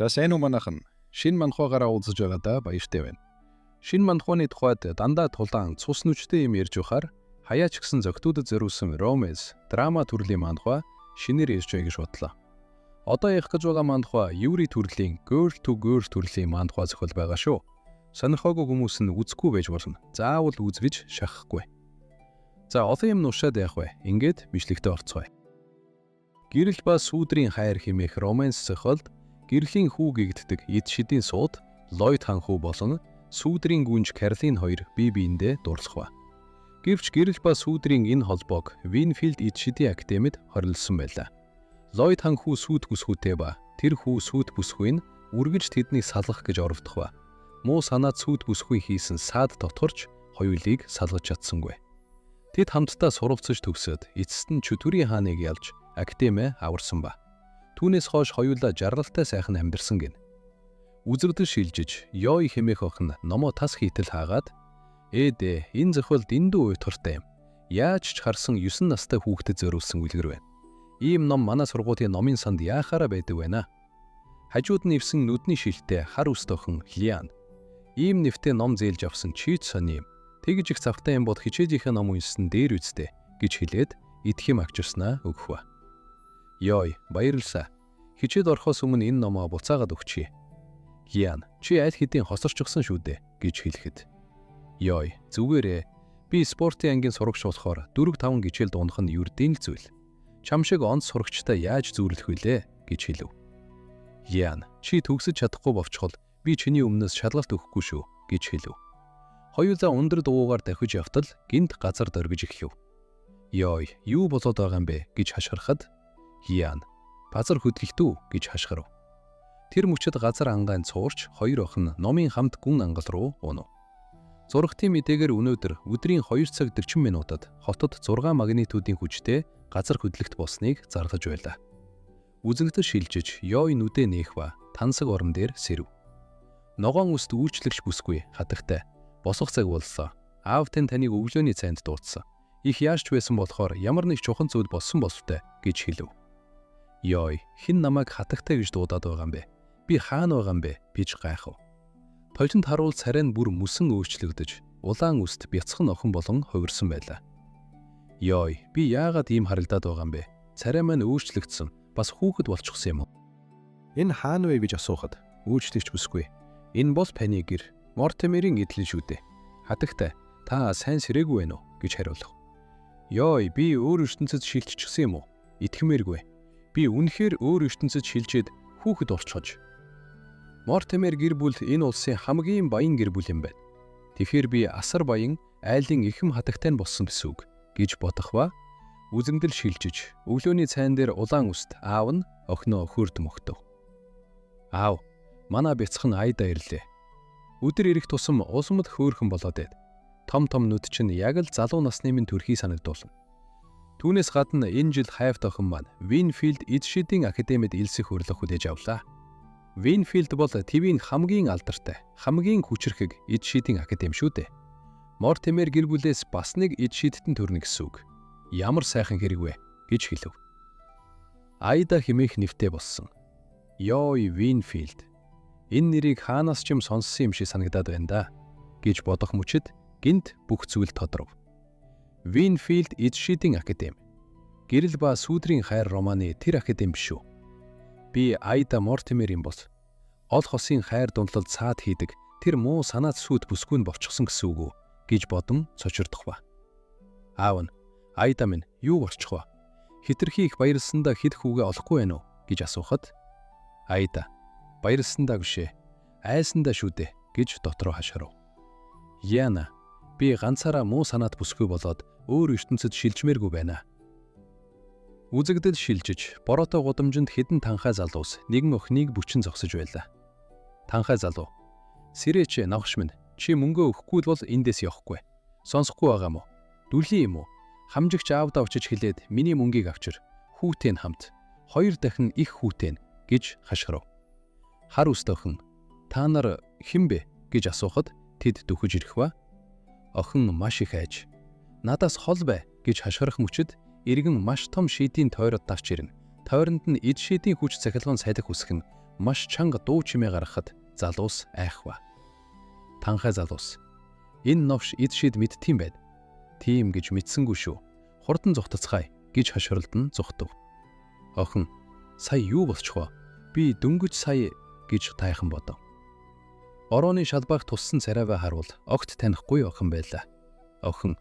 За сайн уу манайхан. Шинэ манхугаараа уулзаж байгаадаа баяртай байна. Шинэ манхууны тухайд дандаа тулаан цус нүчтэй юм ярьж байхаар хаяач гисэн зохиодод зориулсан романс, драма төрлийн манхва шинээр ирж байг гэж бодлоо. Одоо ярих гэж байгаа манхва Юри төрлийн Girl to Girl төрлийн манхва зохиол байгаа шүү. Сонирхоогүй хүмүүс нь үзэхгүй байж болно. Заавал үзвэж шахахгүй. За олон юм нушаад явах вэ? Ингээд бичлэгтээ орцгоё. Гэрэл ба сүүдрийн хайр хэмээх романс зохиолд гэрлийн хүү гэгддэг эд шидийн сууд Ллойд хаан хүү болон сүүдрийн гүнж Карлин хоёр бие биендээ дурлах ба. Гэвч гэрэл ба сүүдрийн энэ холбоог Винфилд эд шидийн академид хорилсон байлаа. Ллойд хаан хүү сүйд бүсгүйтэй ба тэр хүү сүйд бүсгүй нь үргэж тэднийг салгах гэж оролдох ба. Муу санаад сүйд бүсгүй хийсэн саад дотгорч хоёулыг салгаж чадсангүй. Тэд хамтдаа суралцж төгсөөд эцэст нь Чөтгөрийн хааныг ялж академи аварсан ба. Түүнээс хойш хоёулаа жаргалтай сайхан амьдарсан гин. Үзэгдэл шилжиж, Ёй хэмээх охин номоо тас хийтэл хаагаад "Ээдээ, энэ зохиол дэндүү уйтгартай юм. Яаж ч харсан 9 настай хүүхдэд зориулсан үлгэр байна. Ийм ном манай сургуулийн номын санд яахаараа байдаг байна." Хажууд нь ивсэн нүдний шилтэй хар үст охин Лиан. Ийм нэвтэй ном зээлж авсан чийч сони юм. Тэгж их завтай юм бол хичээлийнхээ ном уншсан дээр үстэ гэж хэлээд итгэм агчирснаа өгөх ба. Ёй, баярлалаа. Хичээд орохоос өмнө энэ номоо буцаагаад өгчий. Лиан, чи аль хэдийн хосорчгсан шүү дээ гэж хэлэхэд. Ёй, зүгээрээ. Би спортын ангийн сурагч болохоор 4-5 хичээл дундах нь ердийн л зүйл. Чам шиг онц сурагчтай яаж зүүрлэх вүлээ гэж хэлв. Лиан, чи төгсөж чадахгүй бовчхол би чиний өмнөөс шалгалт өгөхгүй шүү гэж хэлв. Хоёулаа өндөр дуугаар давхиж явтал гинт газар дөргиж эхлэв. Ёй, юу болоод байгаа юм бэ гэж хашгирахад Лиан, базар хөдлөлтөө гэж хашгирав. Тэр мөчөд газар ангаан цуурч хоёр охин номын хамт гүн ангал руу унав. Зургтын мэдээгээр өнөөдөр өдрийн 2 цаг 40 минутад хотод 6 магнитудын хүчтэй газар хөдлөлт болсныг зарлаж байлаа. Үзэгдэл шилжиж, Ёй нүдэ нээх ба тансаг орон дээр сэрэв. Ногоон үст үйлчлэгч бүсгүй хатагтай. Босох цаг боллоо. Аав тань таныг өглөөний цайнд дуудсан. Их яарч байсан болохоор ямар нэг чухан зүйл болсон бололтой гэж хэлв. Ёй, хэн намайг хатагтай гэж дуудаад байгаа юм бэ? Би хаана байгаа юм бэ? Бич гайхав. Толинд харуул царай нь бүр мөсөн өөрчлөгдөж, улаан үст бяцхан охин болон хувирсан байлаа. Ёй, би яагаад ийм харагдаад байгаа юм бэ? Царай маань өөрчлөгдсөн, бас хүүхэд болчихсон юм уу? Энэ хаана вэ гэж асуухад үйлчлэгч бүсгүй. Энэ бол Пани гэр, Мортимерийн эдлэн шүү дээ. Хатагтай, та сайн сэрээгүй байна уу гэж хариулав. Ёй, би өөр ертөнцид шилжчихсэн юм уу? Итгэмээргүй. Би үнэхээр өөр ертөнцид шилжээд хүүхэд болчихож. Мортимер гэр бүл энэ улсын хамгийн баян гэр бүл юм байна. Тэгэхээр би асар баян, айлын ихэм хатагтай болсон гэсэн үг гэж бодох ба үзэгдэл шилжиж, өглөөний цайн дээр улаан үст аав нь охиноо хөрд мөгтөв. Аав, манай бяцхан Айда ирлээ. Өдөр ирэх тусам улсмад хөөрхөн болоод байд. Том нүд чинь яг л залуу насны минь төрхий санагдуулна. Түүнээс гадна энэ жил хайвт охин маань Винфилд эд шидийн академид элсэх хурлах хүлээж авлаа. Винфилд бол твийн хамгийн алдартай, хамгийн хүчрхэг эд шидийн академи шүү дээ. Мортимер гэр бүлээс бас нэг эд шидтэн төрнө гэсэн үг. Ямар сайхан хэрэг вэ гэж хэлв. Айда хэмээх нэвтэй болсон. Ёй Винфилд. Энэ нэрийг хаанаас ч юм сонссон юм шиг санагдаад байна да гэж бодох мөчид гинт бүх зүйл тодров. Винфилд эд шидийн академи. Гэрэл ба сүүдрийн хайр романы тэр академи биш үү? Би Айда Мортимерийн бол ол хосын хайр дундлал цаад хийдэг тэр муу санаад сүйд бүсгүй нь болчихсон гэсэн үг үү гэж бодон цочирдох ба. Аав нь, Айда минь юу болчих вэ? Хитрхи их баярлсандаа хэд хүүгээ олохгүй байна уу гэж асуухад Айда, баярлсандаа гүшээ. Айсандаа шүү дээ гэж дотроо хашгирав. Яна, би ганцаараа муу санаад бүсгүй болоод өөр ертөнцид шилжмээргүй байна. Үзэгдэл шилжиж, бороотой гудамжинд хэдэн танхай залуус нэгэн охиныг бүчин зогсож байлаа. Танхай залуу, "Сэрээч навхш минь, чи мөнгө өгөхгүй бол эндээс явахгүй. Сонсохгүй байгаа мó? Дүлийн юм уу? Хамжигч аавдаа очиж хэлээд миний мөнгийг авчир. Хүүтэй нь хамт. 2 дахин их хүүтэй нь" гэж хашгирав. Хар үст охин, "Та нар хэн бэ?" гэж асуухад тэд дөхөж ирэх ба. Охин маш их айж, "Надаас хол бай" гэж хашгирах мөчид иргэн маш том шидийн тойроод давч ирнэ. Тойронд нь эд шидийн хүч цахилгаан салхи үсэх нь маш чанга дуу чимээ гаргахад залуус айхва. Танхай залуус. Энэ новш эд шид мэдтiin байд. Тийм гэж мэдсэнгүй шүү. Хурдан зүхтацгаая гэж хашгиралдан зүхтв. Охин, сая юу болчихвоо? Би дөнгөж сая гэж тайхан бодов. Орооны шалбаах туссан царайваа харуул огт танихгүй охин байлаа. Охин,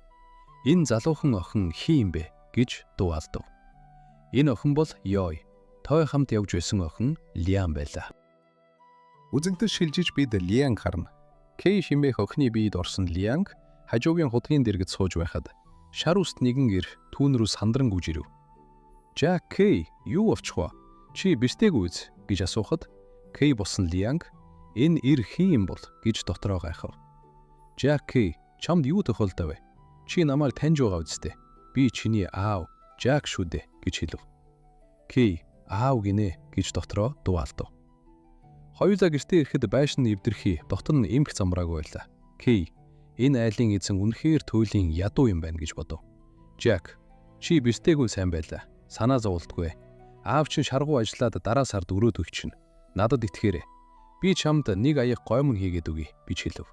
энэ залуухан охин хий юм бэ гэж дуу алдав. Энэ охин бол Ёй. Той хамт явж байсан охин Лиан байлаа. Үзэгдэл шилжиж бид Лианг харна. Кей химээх охины биед орсон Лианг хажуугийн худгийн дэргэд сууж байхад шар үст нэгэн ир түүн рүү сандран гүйж ирэв. "Жак, Кей, юу болчихвоо? Чи бистэггүй үз?" гэж асуухад Кей босон Лианг "Энэ ир хин юм бол" гэж дотроо гайхав. "Жак, Кей, чамд юу тохиолдов вэ? Чи намайг таньж байгаа үсттэй. Би чиний аав, Жак шүү дээ" гэж хэлв. Кей "Аав гинэ" гэж дотроо дуу алдав. Хоёулаа гэртээ ирэхэд байшин нь эвдэрхий, дотор нь эмх замбраагүй байлаа. Кей энэ айлын эзэн үнэхээр туйлын ядуу юм байна гэж бодов. "Жак, чи бистэггүй сайн байлаа. Санаа зовлтгүй. Аав чинь шаргуу ажиллаад дараа сард өрөөд өгчнө. Надад итгээрэй. Би чамд нэг аяг гоймон хийгээд өгье" гэж хэлв.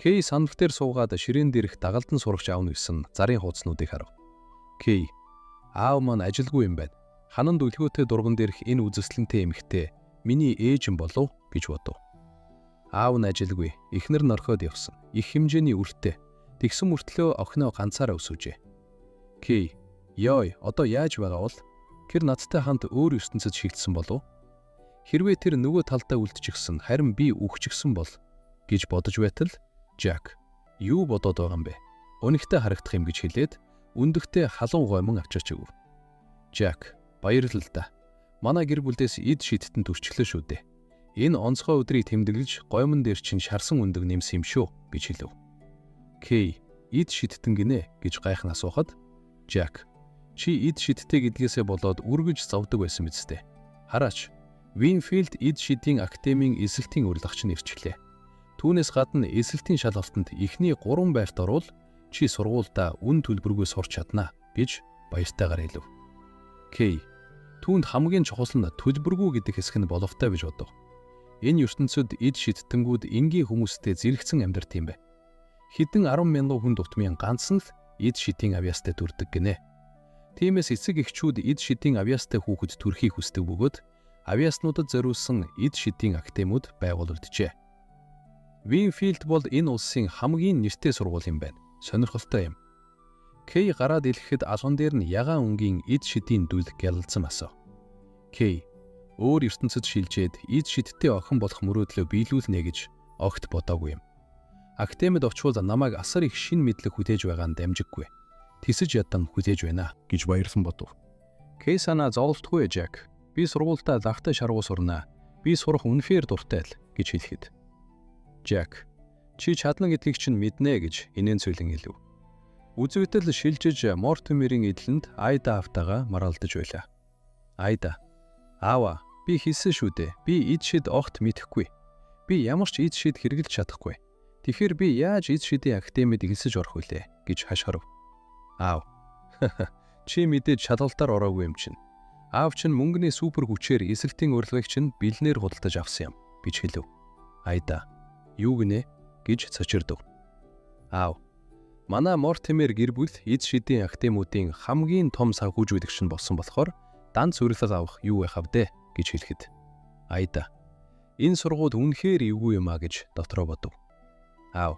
Кей санав дээр суугаад ширээн дээрх дагалдан сурагч аавна гэсэн зарын хуудснуудыг харав. Кей "Аав маань ажилгүй юм байна. Ханан дүлгөөтэй дурган дээрх энэ үзэсгэлэнтэй эмэгтэй миний ээж юм болов" гэж бодов. Аав нь ажилгүй, эхнэр нь орхиод явсан. Их хэмжээний үртэй. Тэгсэн мөртлөө охиноо ганцаараа өсвөжээ. Кей "Ёй, одоо яаж байгаа бол? Тэр надтай хамт өөр ертөнцид шилжсэн болов? Хэрвээ тэр нөгөө талдаа үлдчихсэн, харин би үхчихсэн бол" гэж бодож байтал Жак "Юу бодоод байгаа юм бэ? Өнөгтэй харагдах юм" гэж хэлээд өндөгтэй халуун гоймон авчирч өгөв. Жак "Баярлал да. Манай гэр бүлдээс эд шидтэн төрчлөө шүү дээ. Энэ онцгой өдрийг тэмдэглэж гоймон дээр чинь шарсан өндөг нэмсэн юм шүү" гэж хэлв. Кей "Эд шидтэн гинэ" гэж гайхан асуухад Жак "Чи эд шидтэй гэдгээсээ болоод үргэж зовдөг байсан мэт. Хараач, Винфилд эд шидийн академийн эсэлтийн урлагч нь ирчлээ. Түүнээс гадна эсэлтийн шалгалтанд эхний 3 байрт орвол чи сургуульдаа үн төлбөргүй сурч чадна гэж баяртайгаар хэлв. Кей "Түүнд хамгийн чухал нь төлбөргүй гэдэг хэсэг нь боловтой гэж бодов. Энэ ертөнцид эд шидтэнгүүд энгийн хүмүүстэй зэрэгцэн амьдарт юм бэ. Хэдэн 10 мянган хүн дутмын ганц нь л эд шидийн авьяастай төрдөг гинэ. Тиймээс эцэг эхчүүд эд шидийн авьяастай хүүхэд төрхийг хүсдэг бөгөөд авьяаснуудад зориулсан эд шидийн академиуд байгуулагджээ. Винфилд бол энэ улсын хамгийн нэртэй сургууль юм байна. Сонирхолтой юм. Кей гараад илгэхэд алган дээр нь ягаан өнгийн эд шидийн дүл гялалзсан асуу. Кей өөр ертөнцид шилжээд эд шидтэй охин болох мөрөөдлөө биелүүлнэ гэж огт бодоогүй юм. Академид очвол намайг асар их шин мэдлэг хүлээж байгаа нь дамжиггүй. Тэсэж ядан хүлээж байна гэж баярлан бодов. Кей санаа зовлтгүй Жак. Би сургуультаа лагтай шаргуу сурнаа. Би сурах үнэхээр дуртай л гэж хэлэхэд. Жак чи чадна гэдгийг чинь мэднэ гэж инээн цүйлэн хэлв. Үзэгдэл шилжиж Мортимерийн эдлэнд Айда автагаа маралдаж байлаа. Айда "Аава, би хэлсэн шүү дээ. Би эд шид огт мэдэхгүй. Би ямар ч эд шид хэрэглэж чадахгүй. Тэгэхээр би яаж эд шидийн академид элсэж орох вүлээ" гэж хашгирав. "Аав, чи мэдээж шалгалтаар ороогүй юм чинь. Аав чинь мөнгөний супер хүчээр эсэлтийн урилгыг чинь бэлнээр худалдаж авсан юм" гэж хэлв. Айда "Юу гинэ?" гэж цочирдов. "Аав, манай Мортимер гэр бүл эд шидийн академиудын хамгийн том санхүүжүүлэгч нь болсон болохоор данц урилга авах юу байх вэ гэж хэлэхэд Айда "Энэ сургууль үнэхээр эвгүй юм а" гэж дотроо бодов. "Аав,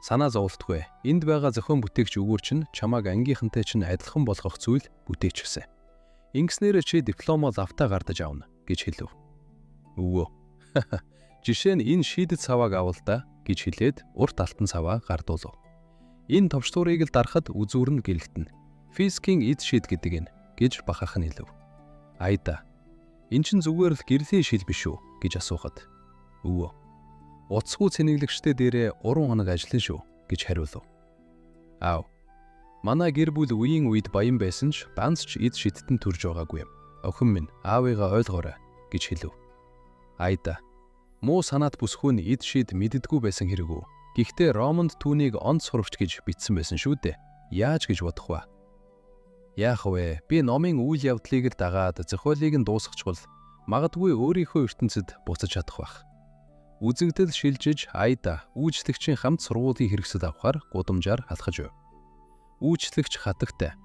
санаа зовлтгүй. Энд байгаа зохион бүтээгч өгөр чинь чамааг ангийнхантай чинь адилхан болгох зүйл бүтээчихсэн. Ингэснээр чи дипломоо лавтаа гардаж авна" гэж хэлв. "Өвөө. Жишээ нь энэ шийдэт цавааг авал да" гэж хэлээд урт алтан цаваа гардуулв. "Энэ товчтуурыг л дарахад үзүүр нь гэрэлтэнэ. Фискийн эд шид гэдэг энэ" гэж бахарх нь хэлв. Айда "Эн чинь зүгээр л гэрлийн шил биш үү" гэж асуухад "Өвөө. Утасгүй цэнэглэгчтэй дээрээ 3 хоног ажиллана шүү" гэж хариулв. "Аав, манай гэр бүл үеийн үед баян байсан ч ганц ч эд шидтэн төрж байгаагүй юм. Охин минь аавыгаа ойлгоорой" гэж хэлв. Айда "Муу санаат бүсгүй нь эд шид мэддэггүй байсан хэрэг үү? Гэхдээ Ромонд түүнийг онц сурагч гэж бичсэн байсан шүү дээ. Яаж гэж бодох вэ?" "Яах вэ? Би номын үйл явдлыг л дагаад зохиолыг нь дуусгачихвал магадгүй өөрийнхөө ертөнцид буцаж чадах байх. Үзэгдэл шилжиж Айда үйлчлэгчийн хамт сургуулийн хэрэгсэл авахар гудамжаар алхаж байв. Үйлчлэгч хатагтай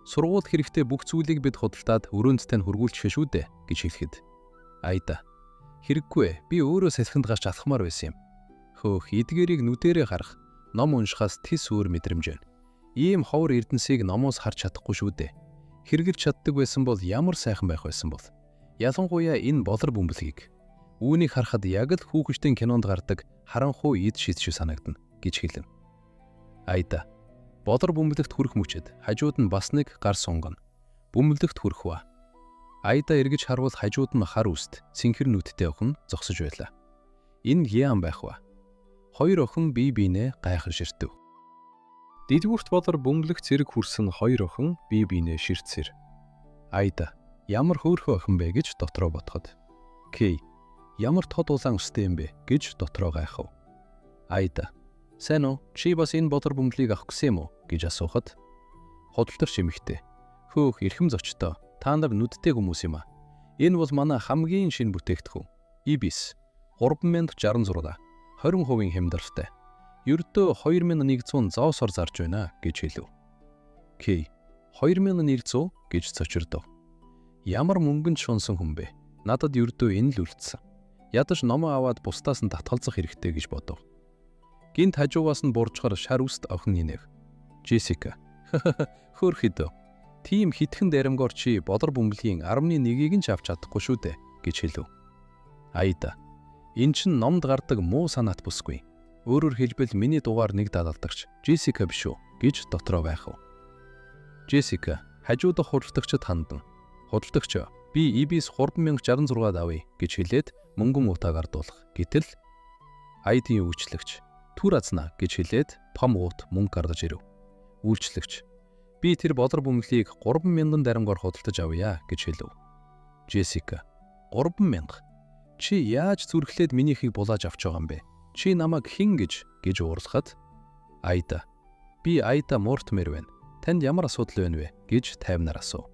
"Сургууль хэрэгтэй бүх зүйлийг бид худалдаад өрөөнд тань хөргүүлчихэ шүү дээ" гэж хэлэхэд Айда "Хэрэггүй, би өөрөө салхинд гарч алхмаар байсан юм. Хөөх, эдгээрийг нүдэрээ харах, ном уншихаас тис өөр мэдрэмж байна. Ийм ховор эрдэнсийг номоос харж чадахгүй шүү дээ. Хэрэглэж чаддаг байсан бол ямар сайхан байх байсан бол. Ялангуяа энэ болор бөмбөлгийг. Үүнийг харахад яг л хүүхэжтийн кинонд гардаг харанхуй эд шид шиг санагдана" гэж хэлв. Айда болор бөмбөлөгт хүрэх мөчөд хажууд нь бас нэг гар сунгана. Бөмбөлөгт хүрэх ба. Айда эргэж харвал хажууд нь хар үст синхэр нүдтэй охин зогсож байлаа. Энэ яам байх вэ? Хоёр охин бие биенээ гайхаширтв. Дэдгүрт болор бөмбөлөгт зэрэг хүрсэн хоёр охин бие биенээ ширтсэр. Айда ямар хөөрхөн охин бэ гэж дотроо бодоход. Кей ямар тод улаан өстэй юм бэ гэж дотроо гайхав. Айда "Сайн уу? Чи бас энэ болор бөмбөлийг авах гэсэн юм уу?" гэж асуухад худалдарч эмэгтэй "Хөөх, эрхэм зочдоо, та нар нүдтэй хүмүүс юм а. Энэ бол манай хамгийн шинэ бүтээгдэхүүн. Ibis 3066 20% хямдалтай. Ердөө 2100 зоосоор зарж байна" гэж хэлв. Кей 2100 гэж цочирдов. Ямар мөнгөнд шунсан хүн бэ? Надад ердөө энэ л үлдсэн. Ядаж номоо аваад бусдаас нь татгалзах хэрэгтэй гэж бодов. Гинт хажуугаас нь буржгар шар үст охин нинэв. Джессика "Хөөх хэдөө. Тийм хитгэн дарамгоор чи болор бөмбөлийн 11-ийг нь ч авч чадахгүй шүү дээ" гэж хэлв. Айда "Эн чин номд гардаг муу санаат бүсгүй. Өөрөөр хэлбэл миний дугаар нэг даалгадагч Джессика биш үү гэж дотроо байхав. Джессика хажуудах худалдагчид хандан "Худалдагч, би Ibis 3066 авъя" гэж хэлээд мөнгөн утааг ардуулах. Гэтэл Айдын үйлчлэгч "Түр азнаа" гэж хэлээд том уут мөнгө гардаж ирэв. Үйлчлэгч "Би тэр болор бөмбөлийг 3000 дарамгаар худалдаж авъя" гэж хэлв. Джессика 3000. Чи яаж зүрхлээд минийхийг булааж авч байгаа юм бэ? Чи намайг хэн гэж уурлахад Айда "Би Айда Мортмер байна. Танд ямар асуудал байна вэ?" гэж тайвнаар асуув.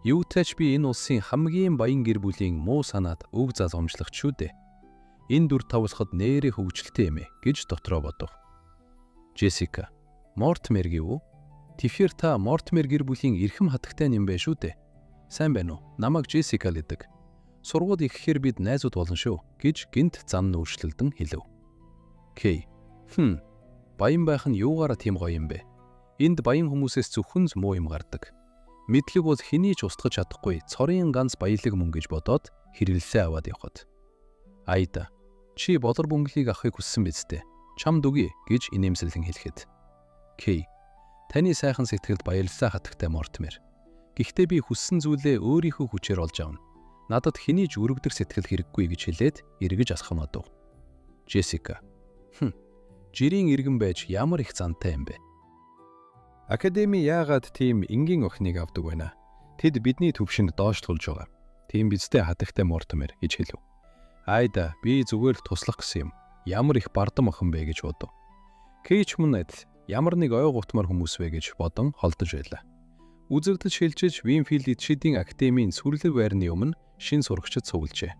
"Юутай ч би энэ улсын хамгийн баян гэр бүлийн муу санаад өг залгамжлагч шүү дээ. Энэ дүр тавсахад нээрээ хөвгчлөлтэй юм ээ" гэж дотроо бодов. Джессика "Мортмер гэв үү? Тэвхэр та Мортмер гэр бүлийн эрхэм хатагтай юм бэ шүү дээ. Сайн байна уу? Намайг Джессика л гэдэг. Сургууль ихэхээр бид найзууд болно шүү" гэж гинт зам нүүршлэлдэн хэлв. Кей баян байх нь юугаараа тийм гоё юм бэ? Энд баян хүмүүсээс зөвхөн муу юм гардаг. Мэдлэг бол хэний ч устгаж чадахгүй цорын ганц баялаг мөн гэж бодоод хэрэглээ аваад явхад. Айда "Чи болор бөмбөлийг авахыг хүссэн биз дээ. Чамд өгье" гэж инээмсэглэн хэлэхэд. Кей "Таны сайхан сэтгэлд баярлалаа хатагтай Мортмер. Гэхдээ би хүссэн зүйлээ өөрийнхөө хүчээр олж авна. Надад хэний ч өргөдөх сэтгэл хэрэггүй" гэж хэлээд эргэж асахнодов. Джессика "Жирийн иргэн байж ямар их зантай юм бэ? Академи яагаад тийм энгийн охиныг авдаг байна? Тэд бидний төвшөнд доош тулж байгаа. Тийм бидтэй хатагтай Мортмер" гэж хэлв. Айда "Би зүгээр л туслах гэсэн юм. Ямар их бардам охин бэ" гэж бодов. Кейч мөн адил ямар нэг ой гутмар хүмүүс вэ гэж бодон холдож байлаа. Үзэгдэл шилжиж Винфилд Эдшидийн академийн сүрлэг байрны өмнө шин сурагчид сувлжээ.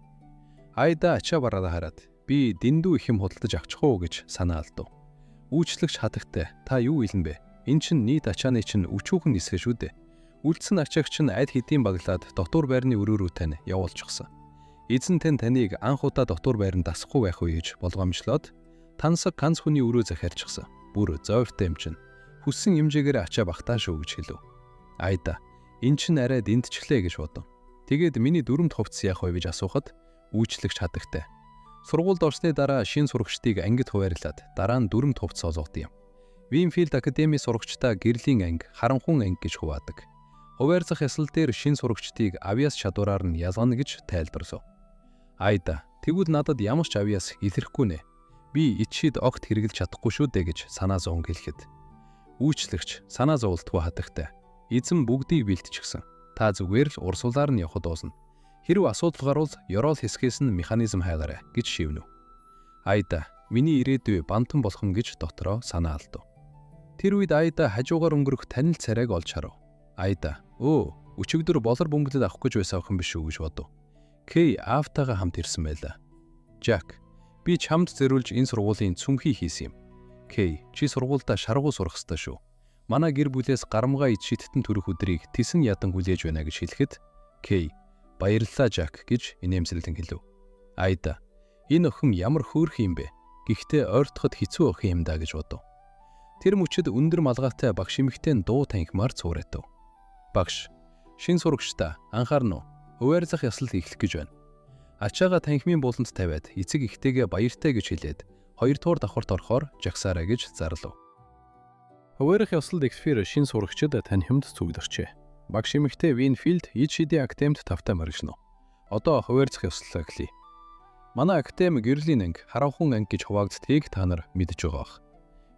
Айда ачаа бараараа хараад "Би дэндүү их юм худалдаж авчих уу" гэж санаа алдав. Үйлчлэгч хатагтай "Та юу хэлнэ бэ? Эн чин нийт ачааны чинь өчүүхэн нисгэж шүү дээ. Үлдсэн ачаагч нь аль хэдийн баглаад дотор байрны өрөө рүү тань явуулчихсан. Эзэн таныг анх удаа дотор байранд дасахгүй байх уу гэж болгоомжлоод тансаг ганц хүний өрөө захиарчихсан. Бүр зойртой юм чинь. Хүссэн хэмжээгээр ачаа багтаа шүү гэж хэлв. Айда "Эн чин арай дэнтчлээ" гэж бодов. Тэгээд миний дүрмд хувцс яах вэ гэж асуухад үйлчлэгч хатагтай "Сургуульд орсны дараа шин сурагчдыг ангид хуваарлаад дараа нь дүрмд хувцс олгодог юм. Винфилд академи сурагчдаа гэрлийн анги, харанхуун анги гэж хуваадаг. Хуваарцах ясал дээр шин сурагчдыг авьяас чадвараар нь ялгана гэж тайлбарлав. Айда "Тэгвэл надад ямар ч авьяас илэрхгүй нэ. Би ичид огт хэрэглэж чадахгүй шүү дээ" гэж санаа зовн хэлэхэд. Үйлчлэгч санаа зовлтгүй хатагтай "Эзэн бүгдийг бэлтчихсэн. Та зүгээр л урсгалаар нь явхад дуусна. Хэрв асуудал гарвал ёроол хэсгээс нь механизм хайлаарай" гэж шивнэв. Айда "Миний ирээдүй бантан болох юм" гэж дотроо санаа алдав. Тэр үед Айда хажуугаар өнгөрөх танил царайг олж харав. Айда "Өчигдөр болор бөмбөлөд авах гэж байсан охин биш үү" гэж бодов. Кей аавтайгаа хамт ирсэн байлаа. Жак, би чамд зориулж энэ сургуулийн цүнхий хийсэн юм. Кей, чи сургуульдаа шаргуу сурах ёстой шүү. Манай гэр бүлээс гарамгаа ид шиттэн төрөх өдрийг тесэн ядан хүлээж байна гэж хэлэхэд Кей, баярлалаа Жак гэж инээмсэглэн хэлв. Айда, энэ охин ямар хөөрхөн юм бэ? Гэхдээ ойртоход хэцүү охин юм даа гэж бодов. Тэр мөчөд өндөр малгайтай багш эмэгтэй дуу танхимаар цууратав. Багш, шин сурагчдаа анхаарна уу? Хуваарлах ёслол эхлэх гэж байна. Ачаага танхимын буланд тавиад эцэг ихтэйгээ баяртай гэж хэлээд 2 дугаар давхарт орохоор жагсаарай гэж зарлав. Хуваарлах ёслол экспер шин сурагчид танхимд цугларчээ. Багш эмэгтэй Винфилд ид шидийн актемд тавтай моргишно. Одоо хуваарлах ёслол эхлэе. Манай актем гэрлийн анги, харанхуун анги гэж хуваагддгийг та нар мэдж байгаа бах.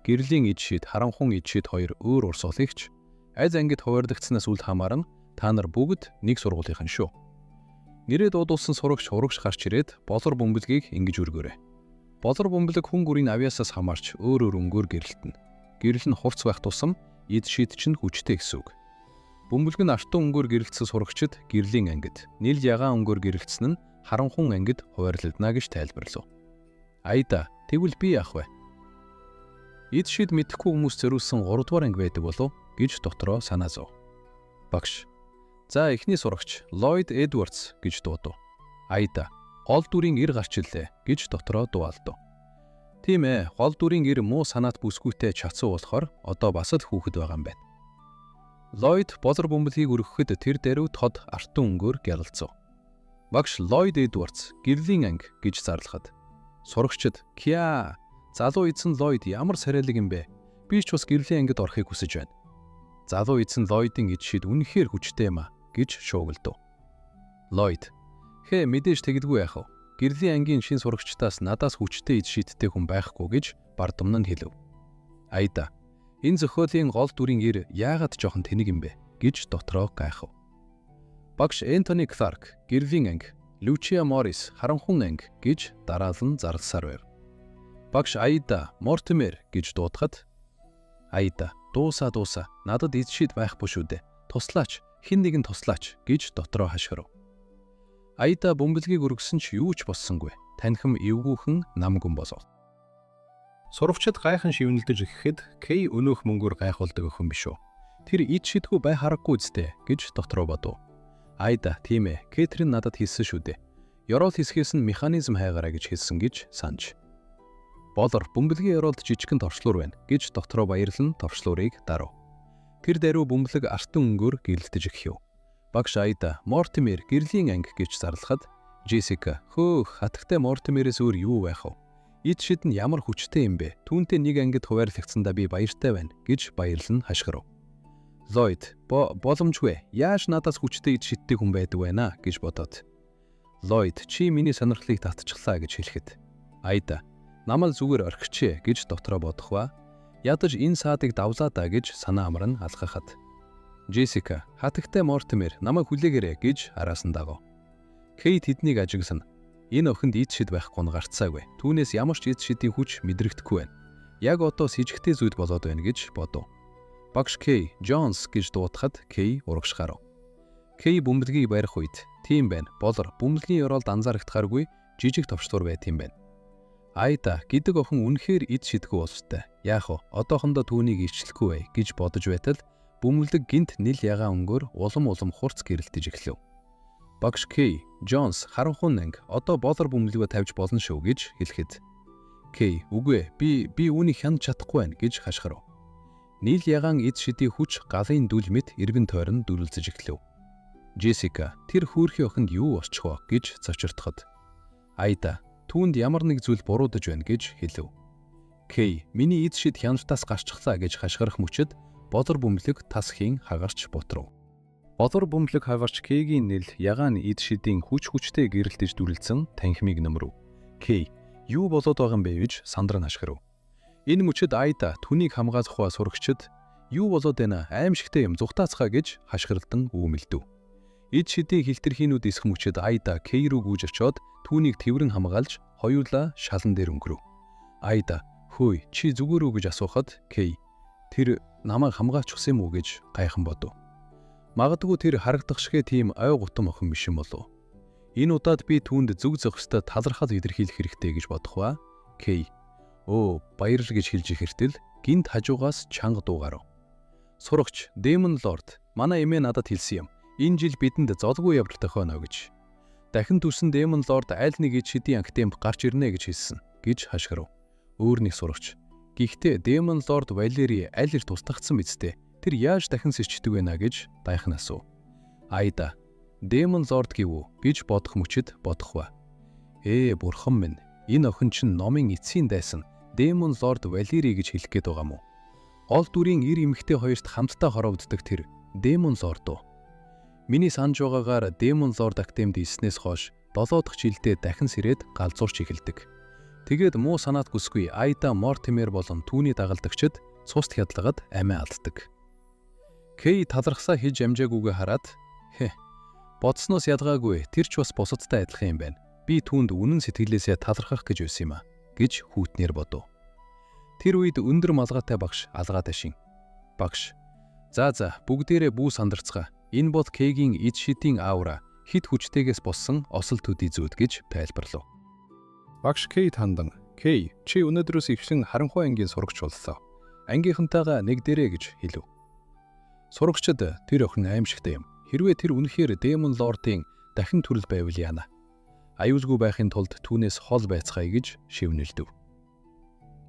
Гэрлийн ид шид, харанхуун ид шид хоёр өөр урсгалагч. Айз ангид хуваарлагдсанаас үл хамааран та нар бүгд нэг сургуулийнхан шүү. Нэрээ дуудуулсан сурагч хурагш гарч ирээд болор бөмбөлгийг ингэж өргөөрэй. Болор бөмбөлөг хүн гүрийн авьяасаас хамаарч өөр өнгөөр гэрэлтэнэ. Гэрэл нь хурц байх тусам ид шид чинь хүчтэй гэсэн үг. Бөмбөлг нь артун өнгөөр гэрэлтсэн сурагчид гэрлийн ангид, нийл ягаан өнгөөр гэрэлтсэн нь харанхуун ангид хуваарлагдана гэж тайлбарлав. Айда, тэгвэл би яах вэ? Ид шид мэдэхгүй хүмүүс зориулсан 3 дугаар анги байдаг болов гэж дотроо санаа зов. Багш, за эхний сурагч Ллойд Эдвардс гэж дуудав. Айда, гол дүрийн эр гарч ирлээ гэж дотроо дуулдав. Тийм ээ, гол дүрийн эр муу санаат бүсгүйтэй чацуу болохоор одоо бас л хүүхэд байгаа юм байна. Ллойд болор бөмбөлгийг өргөхөд тэр даруй тод артун өнгөөр гялалцав. Багш Ллойд Эдвардс гэрлийн анги гэж зарлахад сурагчид "Киа, залуу эзэн Ллойд ямар сарайлаг юм бэ? Би ч бас гэрлийн ангид орохыг хүсэж байна." Залуу эзэн Ллойдын ид шид үнэхээр хүчтэй юм а гэж шуугилдав. Ллойд, "Хэ, мэдээж тэгдэггүй яах вэ? Гэрлийн ангийн шин сурагчдаас надаас хүчтэй ид шидтэй хүн байхгүй" гэж бардамнан хэлв. Айда, энэ зохиолын гол дүрийн эр яагаад жоохон тэнэг юм бэ гэж дотроо гайхав. Багш Энтони Кларк гэрлийн анги, Лучия Морис харанхуун анги гэж дараалан зарласаар байв. Багш Айда Мортимер гэж дуудахад Айда, дуусаа, надад ид шид байхгүй шүү дээ. Туслаач, хэн нэгэн туслаач гэж дотроо хашгирав. Айда бөмбөлгийг өргөсөн ч юу ч болсонгүй. Танхим эвгүйхэн намгүн болов. Сурвчид гайхан шивнэлдэж ихэхэд Кей өнөөх мөнгөөр гайхуулдаг охин биш үү. Тэр ид шидгүй бай харахгүй зү гэж дотроо бодов. Айда, тийм ээ, Кэтрин надад хэлсэн шүү дээ. Ёроол хэсгээс нь механизм хайгаарай гэж хэлсэн гэж санаж. Болор бөмбөлгийн ёроолд жижигхэн товчлуур байна гэж дотроо баярлан товчлуурыг дарав. Тэр даруй бөмбөлөг артун өнгөөр гэрэлтэж эхэв. Багш Айда Мортимер гэрлийн анги гэж зарлахад Джессика, "Хөөх, хатагтай Мортимерээс өөр юу байх вэ? Ид шид нь ямар хүчтэй юм бэ? Түүнтэй нэг ангид хуваарлагдсандаа би баяртай байна" гэж баярлан хашгирав. Ллойд, "Боломжгүй. Яаж надаас хүчтэй ид шидтэй хүн байдаг вэ наа" гэж бодоод. Ллойд, "Чи миний сонирхлыг татчихлаа" гэж хэлэхэд Айда, "Намайг зүгээр орхичээ" гэж дотроо бодох ба ядаж энэ саадыг давлаа да гэж санаа амран алхахад. Джессика, "Хатагтай Мортимер, намайг хүлээгээрэй" гэж араас нь дагав. Кей тэднийг ажигсана. Энэ охинд ид шид байхгүй нь гарцаагүй. Түүнээс ямар ч ид шидийн хүч мэдрэхдэггүй байна. Яг одоо с ижигтэй зүйл болоод байна гэж бодов. Багш Кей, Джонс гэж дуудахад Кей урагш гарав. Кей бөмбөлгийг барих үед "Тийм байна. Болор бөмбөлгийн ёроолд анзаарагдахааргүй жижиг товчлуур байт юм байна." Айда гэдэг охин үнэхээр ид шидгүй болжтой. Яах вэ? Одоохондоо түүнийг ирчлэхгүй бай гэж бодож байтал бөмбөлөг гинт нил ягаан өнгөөр улам хурц гэрэлтэж эхлэв. Багш Кей, Джонс харанхуун анги одоо болор бөмбөлгөө тавьж болно шүү гэж хэлэхэд Кей, "Үгүй, би үүнийг хянаж чадахгүй байна" гэж хашгирав. Нийл ягаан ид шидийн хүч галын дүл мэт эргэн тойрон дүрлэлцэж эхлэв. Джессика, "Тэр хөөрхий охинд юу болчих вэ" гэж цочирдоход Айда, "Түүнд ямар нэг зүйл буруудаж байна" гэж хэлв. Кей, "Миний ид шид хяналтаас гарчихлаа" гэж хашгирах мөчөд болор бөмбөлөг тасхийн хагарч бутрав. Болор бөмбөлөг хагарч Кейгийн нэл ягаан ид шидийн хүчтэй гэрэлтэж дүрлэлцэн танхимыг нөмрөв. Кей, "Юу болоод байгаа юм бэ" гэж сандран хашгирав. Энэ мөчөд Айда түүнийг хамгаалах ба сурагчид "Юу болоод байна? Аимшигтэй юм, зүхтаацгаа" гэж хашгиралдан үүмэлдэв. Ид шидийн хилтерхийнүүд исэх мөчөд Айда Кей рүү гүйж очиод түүнийг тэврэн хамгаалж хоёулаа шалан дээр өнгөрөв. Айда, "Хөөе, чи зүгээр үү" гэж асуухад Кей, "Тэр намайг хамгаалч ус юм уу" гэж гайхан бодов. Магадгүй тэр харагдах шигэ тийм ой гутам охин биш юм болов. Энэ удаад би түүнд зүг зохистой талархал илэрхийлэх хэрэгтэй гэж бодох ба. Кей. Оо, баярлал гэж хэлж ихэртэл гинт хажуугаас чанга дуугарав. Сурагч, Demon Lord, манай эмээ надад хэлсэн юм. Энэ жил бидэнд золгүй явдал тохионо гэж. Дахин төрсөн Demon Lord аль нэг ид шидийн актемп гарч ирнэ гэж хэлсэн гэж хашгирав. Өөр нэг сурагч. Гэхдээ Demon Lord Валери аль их тусдагдсан бидтэй. Тэр яаж дахин сэрчдэг вэ гэж дайхан асуув. Айда, Demon Lord гэв гэж бодох мөчөд бодох ба. Бурхан минь, энэ охин чинь номын эцсийн дайсан Demon Lord Валери гэж хэлэх гээд байгаа мó. Гол дүрийн ир эмэгтэй хоёрт хамтдаа хоровддог тэр Demon Lord уу? Миний санаж байгаагаар Demon Lord актемд ирснээс хойш 7 дахь жилдээ дахин сэрээд галзуурч эхэлдэг. Тэгээд муу санаат гүсгүй Айда Мортимер болон түүний дагалдагчид цуст хядлагад амиа алддаг. Кей талархсаа хийж амжаагүйгээ хараад бодсноос ялгаагүй тэр ч бас бусадтай адилхан юм байна. Би түүнд үнэн сэтгэлээсээ талархах гэж байсан юм а гэж хүүтнэр бодов. Тэр үед өндөр малгайтай багш алгаа ташин. Багш. За бүгдээрээ бүү сандарцгаа. Энэ бол Кейгийн эд шидийн аура хит хүчтэйгээс боссон осол төдий зүйд гэж тайлбарлав. Багш Кейт хандан, Кей, чи өнөөдрөөс ихсэн харанхуй ангийн сурагч боллоо. Ангийнхантайгаа нэг дээрээ гэж хэлв. Сурагчид тэр охин аимшигтай юм. Хэрвээ тэр үнэхээр Demon Lord-ийн дахин төрөл байвал яана. Аюулгүй байхын тулд түүнээс хол байцгаая гэж шивнэлдэв.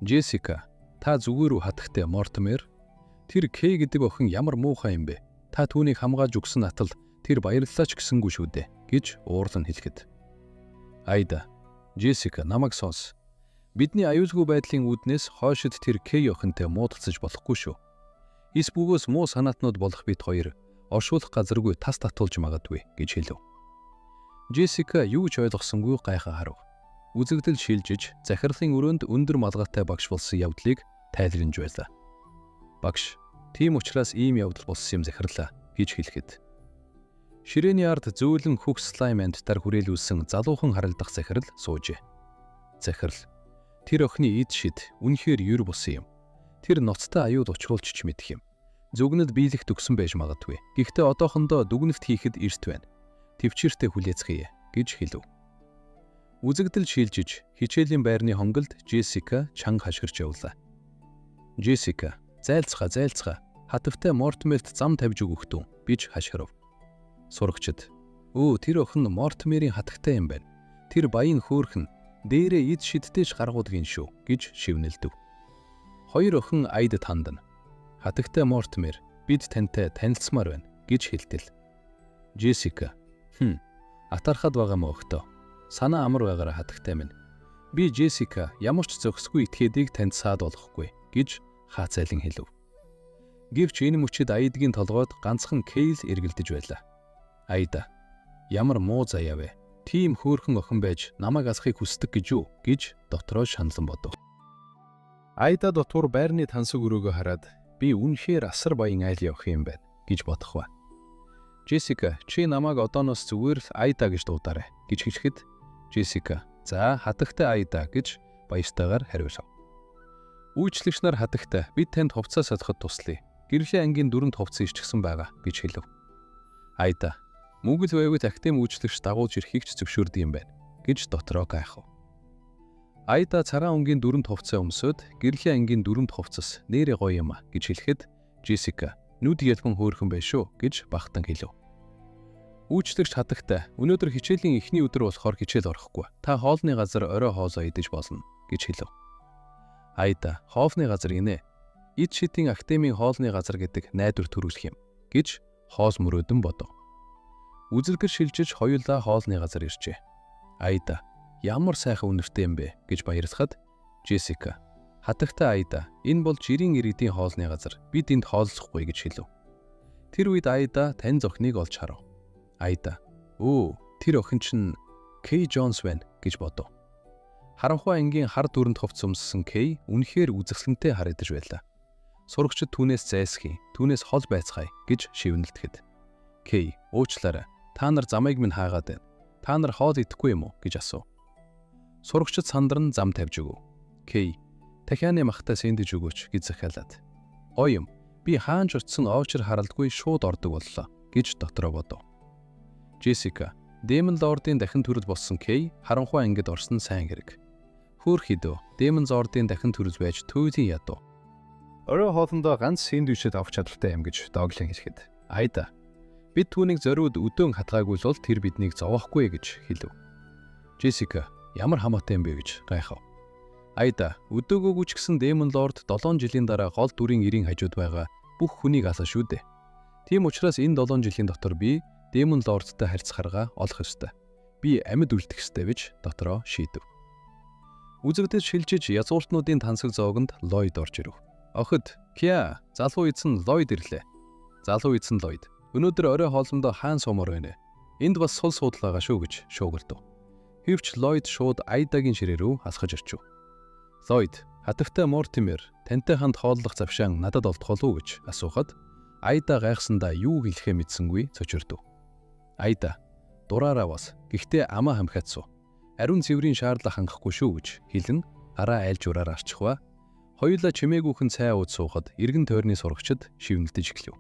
Джессика, та зүгээр үү хатагтай Мортимер? Тэр Кей гэдэг охин ямар муухай юм бэ? Та түүнийг хамгаалж өгсөн атал тэр баярлалаа ч гэсэнгүй шүү дээ гэж уурлан хэлэхэд. Айда, Джессика, намайг сонс. Бидний аюулгүй байдлын үүднээс хойшид тэр Кей охинтой муудалцаж болохгүй шүү. Эс бөгөөс муу санаатнууд болох бид хоёр оршуулах газаргүй тас татуулж магадгүй гэж хэлв. Джессика юу ч ойлгосонгүй гайхаа харав. Үзэгдэл шилжиж, захирлын өрөөнд өндөр малгайтай багш болсон явдлыг тайлгнаж байлаа. Багш, тийм учраас ийм явдал болсон юм захирлаа гэж хэлэхэд. Ширээний ард зөөлөн хөх слайм амттар хүрээлүүлсэн залуухан харалдах захирал суужээ. Захирал. Тэр охины эд шид үнэхээр юр бусан юм. Тэр ноцтой аюул учруулж ч мэдэх юм. Зүгнэд биелэх төгсөн байж магадгүй. Гэхдээ одоохондоо дүгнэлт хийхэд эрт байна. Төвчээртэй хүлээцгээе гэж хэлв. Үзэгдэл шилжиж, хичээлийн байрны хонголд Джессика чанга хашгирч явлаа. Джессика, зайлцгаа. Хатагтай Мортимерт зам тавьж өгөх дүү гэж хашгирав. Сурагчид. Тэр охин Мортимерийн хатагтай юм байна. Тэр баян хөөхн дээрээ эд шидтэй ч гаргуудгийн шүү гэж шивнэлдэв. Хоёр охин Айдад хандана. Хатагтай Мортимер, бид тантай танилцмаар байна гэж хэлтэл. Джессика. Атархад байгаа мó охтоо. Санаа амар байгаараа хатагтай минь. Би Джессика ямар ч зохисгүй этгээдийг танд саад болохгүй гэж хаацайлан хэлв. Гэвч энэ мөчид Айдгийн толгойд ганцхан Кейл эргэлдэж байлаа. Айда, ямар муу заяа вэ? Тийм хөөрхөн охин байж намайг асахыг хүсдэг гэж юу гэж дотроо шаналн бодов. Айда дотор байрны тансаг өрөөгөө хараад би үнэхээр асар баян айл явах юм байна гэж бодох ба. Джессика, чи намайг одооноос зүгээр л Айда гэж дуудаарай гэж хэлэхэд Джессика, за хатагтай Айда гэж баяртайгаар хариулав. Үйлчлэгч нар хатагтай бид танд хувцас садахад туслая. Гэрлийн ангийн дөрөнд хувцас ичгсэн байгаа гэж хэлв. Айда, мүгэл байвал актем үйлчлэгч дагуулж ирэхийг ч зөвшөөрдөг юм байна гэж дотроо гайхав. Айда цагаан өнгийн дөрөнд хувцас өмсөд гэрлийн ангийн дөрөнд хувцас нэрээ гоё юм а гэж хэлэхэд Джессика нүд ялган хөөрхөн байш шүү гэж багтан хэлв. Үйлчлэгч хатагтай өнөөдөр хичээлийн эхний өдөр болохоор хичээл орохгүй. Та хоолны газар орой хоолоо идэж болно гэж хэлв. Айда, хоолны газар гинэ. Эд шидийн актемийн хоолны газар гэдэг найдвар төрүүлэх юм гэж хоол мөрөөдөн бодов. Үзэлгэр шилжиж хоёулаа хоолны газар иржээ. Айда, ямар сайхан үнэртэй юм бэ гэж баярлахад Джессика, хатагтай Айда, энэ бол жирийн иргэдийн хоолны газар. Бид энд хооллохгүй гэж хэлв. Тэр үед Айда тань зохныг олж харав. Айда, тэр охин чинь Кей Джонс байна гэж бодов. Харанхуй ангийн хар дүрэнд хувцас өмссөн Кей үнэхээр үзэсгэлэнтэй харагдаж байлаа. Сурагчид түүнээс зайлсхий, түүнээс хол байцгаая гэж шивнэлдэхэд. Кей, уучлаарай. Та нар замыг минь хаагаад байна. Та нар хоол идэхгүй юм уу гэж асуув. Сурагчид сандран зам тавьж өгөв. Кей, дахианы махтай сэндэж өгөөч гэж захиалаад. Оём, би хаанч очсон овчор харалдгүй шууд ордог боллоо гэж дотроо бодов. Джессика, Demon Lord-ийн дахин төрөл болсон Kay харанхуй ангид орсон сайн хэрэг. Хөөхөдөө Demon Lord-ийн дахин төрөл байж төвлийн ядуу. Орой хоолндоо ганц сэндвичэд авах чадвартай юм гэж дооглон хэлэхэд Айда бид түүнийг зориуд өдөөн хатгаагүй л тэр биднийг зовоохгүй гэж хэлв. Джессика ямар хамаатай юм бэ гэж гайхав. Айда өдөөгөөгүй ч гэсэн Demon Lord 7 жилийн дараа гол дүрийн эрийн хажууд байгаа бүх хүнийг алсан шүү дээ. Тийм учраас энэ 7 жилийн дотор би Demon Lord-тай харьцахаараа олох ёстой. Би амьд үлдэх ёстой гэж дотроо шийдэв. Үзэгдэж шилжиж язгууртнуудын тансаг зоогонд Lloyd орж ирэв. Охид, Киа, залуу эзэн Lloyd ирлээ. Залуу эзэн Lloyd, өнөөдөр орой хоолндоо хаан суумаар байна. Энд бас сул судалгаа шүү гэж шуугилдав. Хэвч Lloyd шууд Айдагийн ширээ рүү хасгаж ирчв. Lloyd, хатагтай Mortimer, тантай хамт хооллох завшаан надад олдох болов уу гэж асуухад Айда гайхсандаа юу хэлэхээ мэдсэнгүй цочирдов. Айда, дураараа бас. Гэхдээ амаа хамхаад суу. Ариун цэврийн шаардлага хангахгүй шүү гэж хэлэн араа айлж ураар арчихва. Хоёулаа чимээгүйхэн цай ууд суухад эргэн тойрны сурагчид шивнэлдэж эхлэв.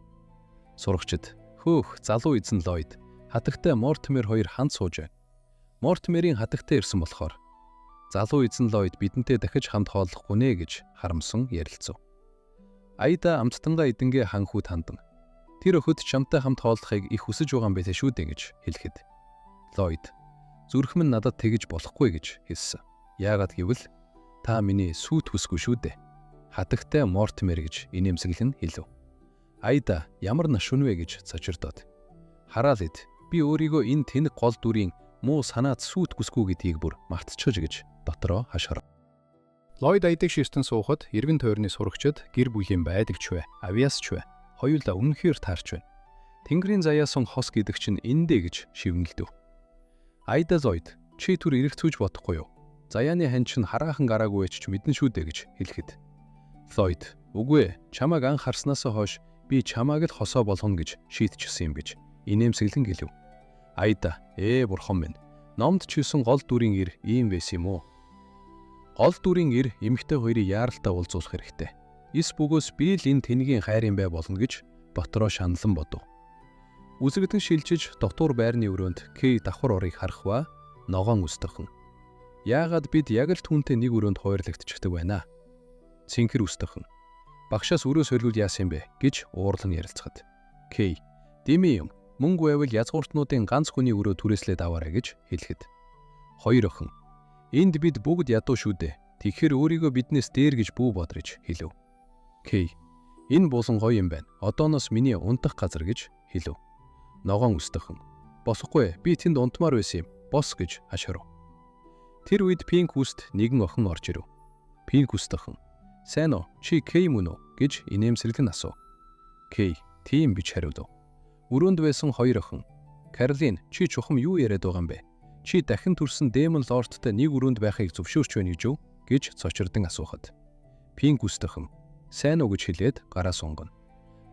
Сурагчид, хөөх, залуу эзэн Lloyd, хатагтай Mortimer хоёр хамт сууж байна. Mortimer-ийн хатагтай ирсэн болохоор залуу эзэн Lloyd бидэнтэй дахиж хамт хооллохгүй нэ гэж харамсан ярилцав. Айда амттангаа эдэнгээ ханхүүд хандан. Тэр өхөд чамтай хамт хооллохыг их хүсэж байгаа юм байлээ шүү дээ гэж хэлэхэд Lloyd зүрх минь надад тэгэж болохгүй гэж хэлсэн. Яагаад гэвэл та миний сүйт хүсгүй шүү дээ. Хатагтай Mortimer гэж инээмсэглэн хэлв. Айда ямар нашун вэ гэж цочирдоод. Хараал эд би өөрийгөө энэ тэнэг гол дүрийн муу санаад сүйт хүсгүй гэдгийг бүр мартчихж гэж дотроо хашгирав. Lloyd Айдаг ширтэн суухад эргэн тойрны сурагчид гэр бүлийн байдагч вэ, авиасч вэ, хоёулаа үнэхээр таарч байна. Тэнгэрийн заяа сон хос гэдэг чинь эндэ гэж шивнэлдэв. Айда Lloyd, чи түр эргэцүүж бодохгүй юу? Заяаны хань чинь хараахан гараагүй ч мэдэн шүү дээ гэж хэлэхэд Lloyd, үгүй ээ, чамайг анх харснаасаа хойш би чамайг л хосоо болгоно гэж шийдчихсэн юм гэж инээмсэглэн гэлв. Айда, бурхан минь, номд чийсэн гол дүрийн ир ийм байсан юм уу? Гол дүрийн ир эмэгтэй хоёрыг яаралтай уулзуулах хэрэгтэй. Эс бөгөөс би л энэ тэнгийн хайрын бай болно гэж дотроо шаналан бодов. Үзэгдэн шилжиж дотуур байрны өрөөнд Кей давхар орыг харахва ногоон үстхэн. Яагаад бид яг л түүнтэй нэг өрөөнд хойрлогдчихдаг байна? Цэнхэр үстхэн. Багшаас өрөө сорилуул яасан бэ гэж уурлан ярилцахад Кей, дими юм. Мөнгө байвал язгууртнуудын ганц хүний өрөө түрээслээд аваарай гэж хэлэхэд хоёр охин. Энд бид бүгд ядуу шүү дээ. Тэгэхээр өөрийгөө биднээс дээр гэж бүү бодрож хэлв. Кей, энэ буулан гоё юм байна. Одооноос миний унтах газар гэж хэлв. Ногоон үстхэн. Босохгүй, би тэнд унтмаар байсан юм. Бос гэж хашгирав. Тэр үед Пинк үст нэгэн охин орж ирэв. Пинк үстхэн. Сайн уу? Чи Кей мөн үү гэж инээмсэглэн асуув. Кей, тийм бич хариулав. Өрөөнд байсан хоёр охин. Каролин, чи чухам юу яриад байгаа юм бэ? Чи дахин төрсэн Demon Lord-тай нэг өрөөнд байхыг зөвшөөрч байна гэж юу? Гэж цочирдан асуухад. Пинк үстхэн. Сайн уу гэж хэлээд гараа сунгана.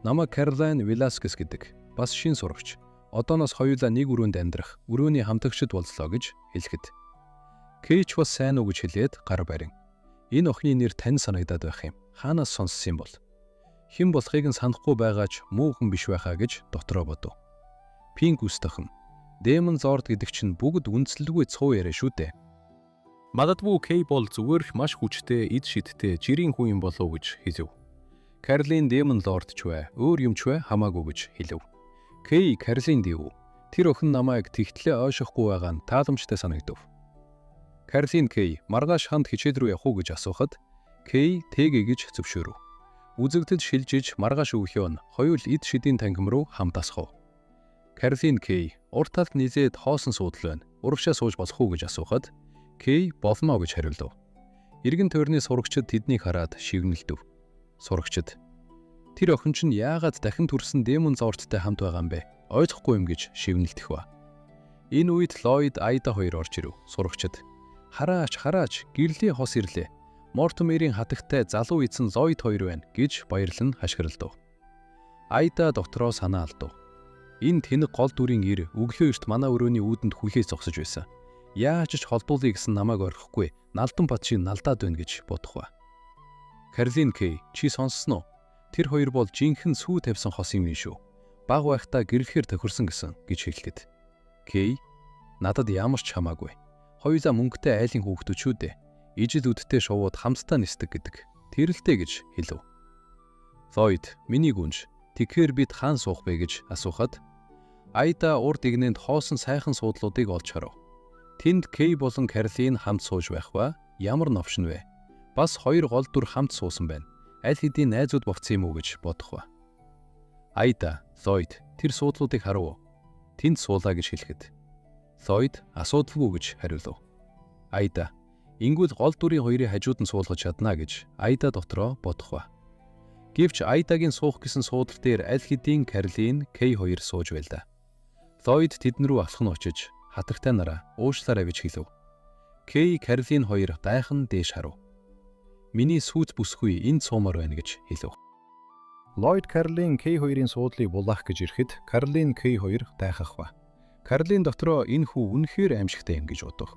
Намайг Caroline Velasquez гэдэг. Бас шин сурагч. Одооноос хоёулаа нэг өрөөнд амьдрах, өрөөний хамтагчид боллоо гэж хэлэхэд. Кейч бас сайн уу гэж хэлээд гар барин. Энэ охины нэр тань санагдаад байх юм. Хаанаас сонссон юм бол? Хэн болохыг нь санахгүй байгаач муухан биш байхаа гэж дотроо бодов. Пинк үстхэн. Demon Lord гэдэг чинь бүгд үндэслэлгүй цуу яриа шүү дээ. Магадгүй Кей бол зүгээр маш хүчтэй, эд шидтэй, жирийн хүн юм болов уу гэж хэлв. Caroline Demon Lord ч вэ, өөр юм ч вэ хамаагүй гэж хэлв. Кей Caroline дэв. Тэр охин намайг тэгтлээ ойшохгүй байгаа нь тааламжтай санагдав. Caroline Кей маргааш ханд хичээл рүү явах уу гэж асуухад Кей тэгэ гэж зөвшөөрөв. Үзэгдэл шилжиж маргааш өөхөн хоёул эд шидийн тангим руу хамт асхав. Caroline Кей урт талд низээд хоосон суудал байна. Урагшаа сууж болох уу гэж асуухад Кей болно гэж хариулв. Эргэн тойрны сурагчид тэднийг хараад шивнэлдэв. Сурагчид тэр охин чинь яагаад дахин төрсэн Demon Lord-тай хамт байгаа юм бэ? Ойлгохгүй юм гэж шивнэлдэх ба. Энэ үед Lloyd Айда хоёр орж ирэв. Сурагчид хараач гэрлийн хос ирлээ. Mortimer-ийн хатагтай залуу эзэн Lloyd хоёр байна гэж баярлан хашгиралдав. Айда дотроо санаа алдав. Энэ тэнэг гол дүрийн ир өглөө эрт манай өрөөний үүдэнд хүлээж зогсож байсан. Яаж ч холбуулъя гэсэн намайг орхихгүй Налдан Батшийн налдаад байна гэж бодох ба. Caroline Кей, чи сонссноо? Тэр хоёр бол жинхэнэ сүү тавьсан хос юм шүү. Баг байхдаа гэрлэхээр тохирсон гэсэн гэж хэлэхэд. Кей, Надад ямар ч хамаагүй. Хоёулаа мөнгөтэй айлын хүүхдүүд шүү дээ. Ижил үдтэй шувууд хамтдаа нисдэг гэдэг. Тэрэлтэй гэж хэлв. Ллойд миний гүнж тэгэхээр бид хаан суух бэ гэж асуухад Айда урд игнэнд хоосон сайхан суудлуудыг олж харав. Тэнд Кей болон Карлин хамт сууж байх ба ямар новшин вэ? Бас хоёр гол дүр хамт суусан байна. Аль хэдийн найзууд бовцсон юм уу гэж бодох ба. Айда, Ллойд тэр суудлуудыг харав уу? Тэнд суулаа гэж хэлэхэд Ллойд асуудалгүй гэж хариулв. Айда ингүүл гол дүрийн хоёрын хажууд нь суулгаж чадна гэж Айда дотроо бодох ба. Гэвч Айдагийн суух гэсэн суудлал дээр аль хэдийн Карлин, Кей хоёр сууж байлаа. Ллойд тэдэн рүү алхан очиж хатагтай нараа уушлаарай гэж хэлв. Кей, Карлин хоёр гайхан дээш харав. Миний сүйт бүсгүй энд суумаар байна гэж хэлв. Ллойд Карлин Кей хоёрын суудлыг булаах гэж ирэхэд Карлин Кей хоёр гайхах ба. Карлин дотроо энэ хүү үнэхээр аимшигтай юм гэж бодов.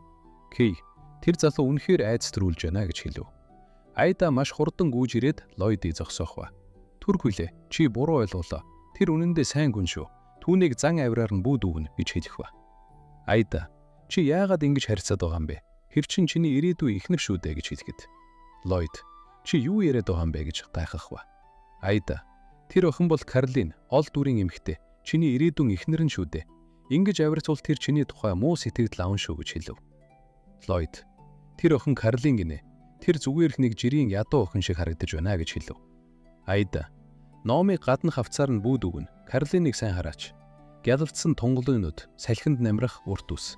Кей тэр залуу үнэхээр айдас төрүүлж байна гэж хэлв. Айда маш хурдан гүйж ирээд Ллойдыг зогсоох ба. Түрхүлээ чи буруу ойлголоо. Тэр үнэндээ сайн гүн шүү. Түүнийг зан авираар нь бүү дүүгнэ гэж хэлэх ба. Айда чи яагаад ингэж харьцаад байгаа юм бэ? Тэр чин чиний ирээдүй ихнэр шүү дээ гэж хэлэхэд Ллойд чи юу яриад байгаа юм бэ гэж гайхах ба. Айда тэр охин бол Карлин, ол дүрийн эмэгтэй. Чиний ирээдүйн ихнэр нь шүү дээ. Ингэж авирцвал тэр чиний тухай муу сэтгэл авна шүү гэж хэлв. Ллойд тэр охин Карлин гинэ. Тэр зүгээр их нэг жирийн ядуу охин шиг харагдаж байна гэж хэлв. Айда номыг гаднах хавцаар нь бүү дүүгнэ. Карлиныг сайн хараач. Гялалцсан тунгалын нүд, салхинд намрах урт ус.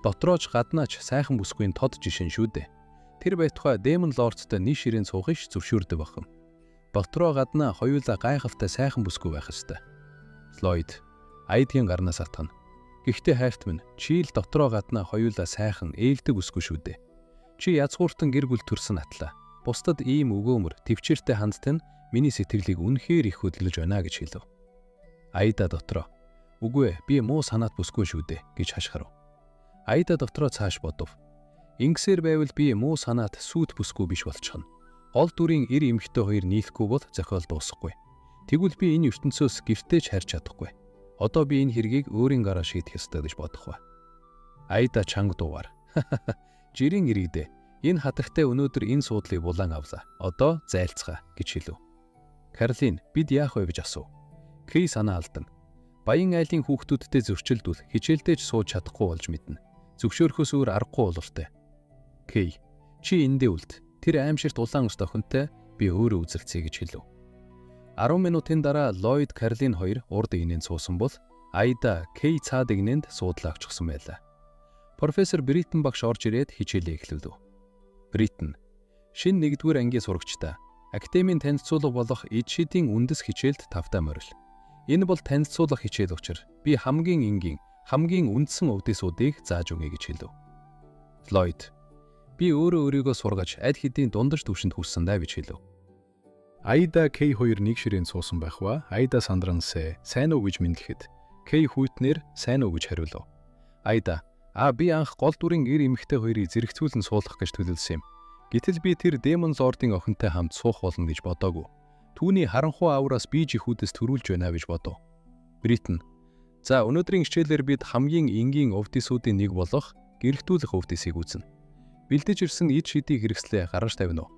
Дотрооч гаднаач сайхан бүсгүй тод жишин шүү дээ. Тэр байтугай Демон Лордтой нийш ширээн суугаш зөвшөөрдөг бахан. Дотроо гаднаа хоёулаа гайхалтай сайхан бүсгүй байх ёстой. Ллойд Айдгийн гарнаас атгана. Гэхдээ хайрт минь чи л дотроо гаднаа хоёулаа сайхан ээлдэг бүсгүй шүү дээ. Чи язгууртан гэр бүл төрсөн атлаа. Бусдад ийм өгөөмөр, төвчээртэй хандтай нь миний сэтгэлийг үнэхээр их хөдөлж байна гэж хэлв. Айда дотроо үгүй би муу санаат бүсгүй шүү дээ гэж хашгирав. Айда дотроо цааш бодов. Ингэсээр байвал би муу санаат сүйт бүсгүй биш болчихно. Гол дүрийн эр эмэгтэй хоёр нийлэхгүй бол зохиол дуусахгүй. Тэгвэл би энэ ертөнцөөс гэртеж харж чадахгүй. Одоо би энэ хэргийг өөрийн гараа шийдэх ёстой гэж бодох ба. Айда чанга дуугаар. Жирийн иргэдээ энэ хатагтай өнөөдөр энэ суудлыг булан авлаа. Одоо зайлцгаа гэж хэлв. Карлин бид яах вэ гэж асуув. Кей санаа алдан. Баян айлын хүүхдүүдтэй зөрчилдүүл хичээлдэж сууж чадахгүй болж мэднэ. Зөвшөөрөхөөс өөр аргагүй болортой. Кей чи эндээ үлд. Тэр аимширт улаан ус охинтой би өөрөө үзэлцье гэж хэлв. 10 минутын дараа Ллойд, Карлин хоёр урд игнэнд суусан бол Айда Кей цаад игнэнд суудлаа авчихсан байлаа. Профессор Бриттен багш орж ирээд хичээлээ эхлэв. Бриттен шинэ 1-р ангийн сурагчдаа Академийн танилцуулга болох эд шидийн үндэс хичээлд тавтаа морил. Энэ бол танилцуулга хичээл учраас би хамгийн энгийн, хамгийн үндсэн өвдөсүүдийг зааж өгье гэж хэлв. Ллойд би өөрийгөө сургаж аль хэдийн дундаж түвшинд хүрсэн даа гэж хэлв. Айда Кей хоёр нэг ширээн суусан байх ба Айда сандрансэ сайн уу гэж мэдлэхэд Кей хүйтнэр сайн уу гэж хариулв. Айда би анх гол дүрийн эр эмэгтэй хоёрыг зэрэгцүүлэн суулгах гэж төлөвлөсөн юм. Гэтэл би тэр Демон Лордын охинтой хамт суух болно гэж бодоогүй. Түүний харанхуй аураас би жихүүдээс төрүүлж байна гэж бодов. Бриттен за өнөөдрийн хичээлээр бид хамгийн энгийн өвдөсүүдийн нэг болох гэрэлтүүлэх өвдөсийг үзнэ. Бэлдэж ирсэн эд шидийг хэрэгслээ гаргаж тавина уу?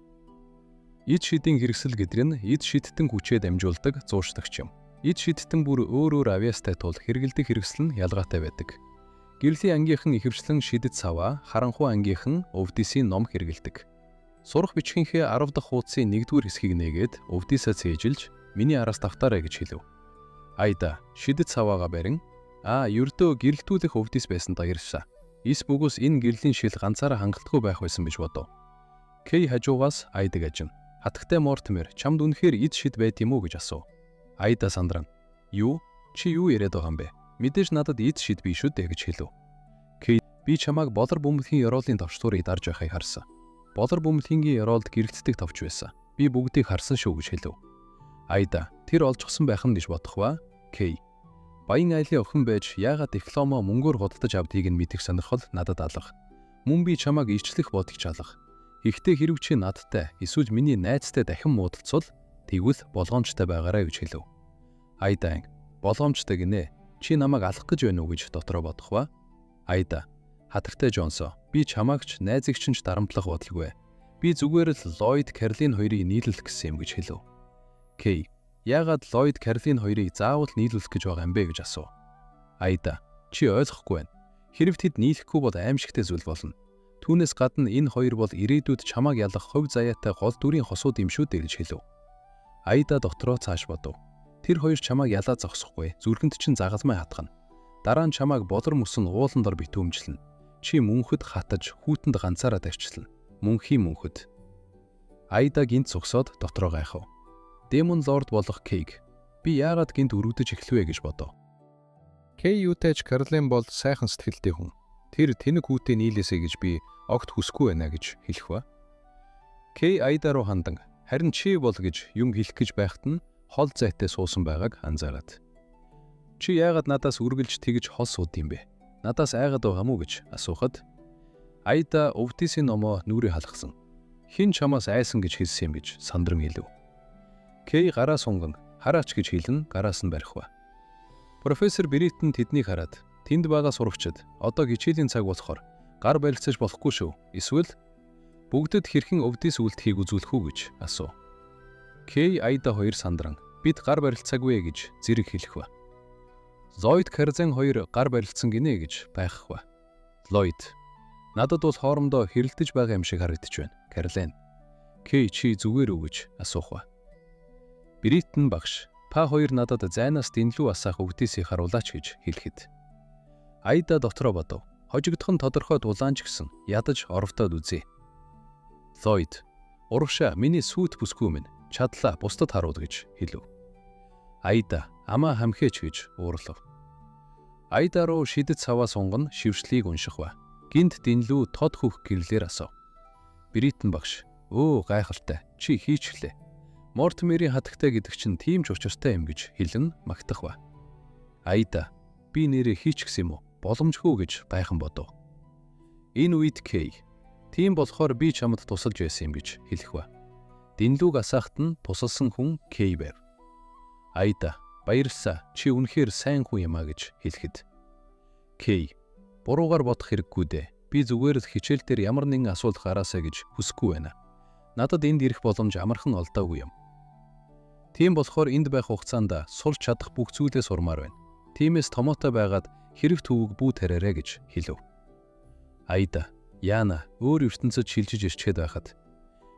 Эд шидийн хэрэгсэл гэдэг нь эд шидтэн хүчээ дамжуулдаг зууршлагч юм. Эд шидтэн бүр өөр авьяастай тул хэрэгэлдэг хэрэгсэл нь ялгаатай байдаг. Гэрлийн ангийнхан ихэвчлэн шидэт саваа, харанхуй ангийнхан өвдөсийн ном хэрэгэлдэг. Сурах бичгийнхээ 10 дахь хуудсын 1-р хэсгийг нээгээд өвдөсөө цээжилж миний араас давтаарай гэж хэлв. Айда шидэт саваагаа барин ердөө гэрэлтүүлэх өвдөс байсан даяаршаа. Эс бөгөөс энэ гэрлийн шил ганцаараа хангалтгүй байх байсан гэж бодов. Кей хажуугаас Айдаг ажин. Хатагтай Мортимер чамд үнэхээр эд шид байт юм уу гэж асуув. Айда сандран. Юу? Чи юу яриад байгаа юм бэ? Мэдээж надад эд шид биш үү дээ гэж хэлв. Кей би чамайг болор бөмбөгийн ёроолын товчдуурыг дарж байхыг харсан. Болор бөмбөгийн ёроолд гэрэгддэг товч байсан. Би бүгдийг харсан шүү гэж хэлв. Айда тэр олжчихсан байх нь гэж бодох ба. Кей баян айлын охин байж яагаад дипломо мөнгөөр худалдаж авдгийг нь мэдэх сонирхол надад алга. Мөн би чамайг ичлэх бодогч алга. Ихтэй хэрв чи надтай эсвэл миний найзтай дахин муудалцвал тэгвэл болгоомжтой байгаарай гэж хэлв. Айда болгоомжтой гинэ. Чи намайг алах гэж байна уу гэж дотроо бодох ба. Айда, хатартай Жонсо, би чамайг ч найзыг чинь ч дарамтлах бодлогогүй. Би зүгээр л Ллойд Кэролин хоёрыг нийлүүлэх гэсэн юм гэж хэлв. Кей, яагаад Ллойд Кэролин хоёрыг заавал нийлүүлэх гэж байгаа юм бэ гэж асуув. Айда, чи ойлгохгүй байна. Хэрв тэд нийлэхгүй бол аимшигтэй зүйл болно. Түүнээс гадна энэ хоёр бол ирээдүйд чамайг ялах хувь заяатай гол дүрийн хосууд юм шүү дээ гэж хэлв. Айда доктороо цааш бодов. Тэр хоёр чамайг ялаа зогсохгүй, зүрхэнд чинь загалмай хатгана. Дараа нь чамайг болор мөсөн уулан дор битүүмжлэнэ. Чи мөнхөд хатаж, хүүтэнд ганцаараа тавьчлана. Мөнхийн мөнхөд. Айда гинт зогсоод дотроо гайхав. Демон лорд болох Кейг, би яагаад гинт өргөдөж эхлэвэ гэж бодов. Кей юутэйч Кэролин бол сайхан сэтгэлтэй хүн. Тэр тэнэг хүүтэй нийлээсэй гэж би огт хүсэхгүй байна гэж хэлэх ба. Кей Айда руу хандан, харин чи бол гэж юм хэлэх гэж байхад нь хол зайтай суусан байгааг анзаараад. Чи яагаад надаас үргэлж тэгж хол сууд юм бэ? Надаас айгаад байгаа мүү гэж асуухад Айда Өвдисийн номоо нүрээ халахсан. Хин чамаас айсан гэж хэлсэн юм гэж сандран хэлв. Кей гараа сунган хараач гэж хэлэн гараас нь барих ба. Профессор Бриттон тэднийг хараад тэнд байгаа сурагчид одоо хичээлийн цаг болохоор гар барилцаж болохгүй шүү. Эсвэл бүгдэд хэрхэн Өвдис үлдэхийг үзүүлэх үү гэж асуув. Кей Айда хоёр сандран бид гар барилцаагүй гэж зэрэг хэлэх ба. Ллойд Кэролин хоёр гар барилцсан гинэ гэж байхах ба. Ллойд, надад бол хоорондоо хэрэлдэж байгаа юм шиг харагдаж байна. Кэролин, Кей чи зүгээр үү гэж асуух ба. Бриттон багш, та хоёр надад зайнаас дэнлүү асаах Өвдисийг харуулаач гэж хэлэхэд. Айда дотроо бодов. Хожигдох нь тодорхой дулаанч гэсэн ядаж оровтоод үзье. Ллойд, урагшаа миний сүйт бүсгүй минь чадлаа бусдад харуул гэж хэлв. Айда амаа хамхээч гэж уурлав. Айда руу шидэт цаваа сунган шившлийг унших ба. Гинт дэнлүү тод хөх гэрлээр асав. Бриттон багш, өө гайхалтай, чи хийчлээ. Мортимерийн хатагтай гэдэг чинь тийм ч учиртай юм гэж хэлэн магтах ба. Айда, би нэрээ хийч гсэн юм уу? Боломжгүй гэж гайхан бодов. Энэ үед Кей, тийм болохоор би чамд тусалж байсан юм гэж хэлэх ба. Дэнлүүг асаахт нь тусалсан хүн Кей байв. Айда, баярлалаа. Чи үнэхээр сайн хүн юм а гэж хэлэхэд. Кей, буруугаар бодох хэрэггүй дээ. Би зүгээр л хичээл дээр ямар нэгэн асуулт гараасаа гэж хүсэхгүй байна. Надад энд ирэх боломж амархан олдоогүй юм. Тийм болохоор энд байх хугацаанд сулж чадах бүх зүйлээ сурмаар байна. Тиймээс томоотой байгаад хэрэг төвөг бүү тараарэ гэж хэлв. Айда, Яна өөр ертөнцөд шилжиж ирчээд байхад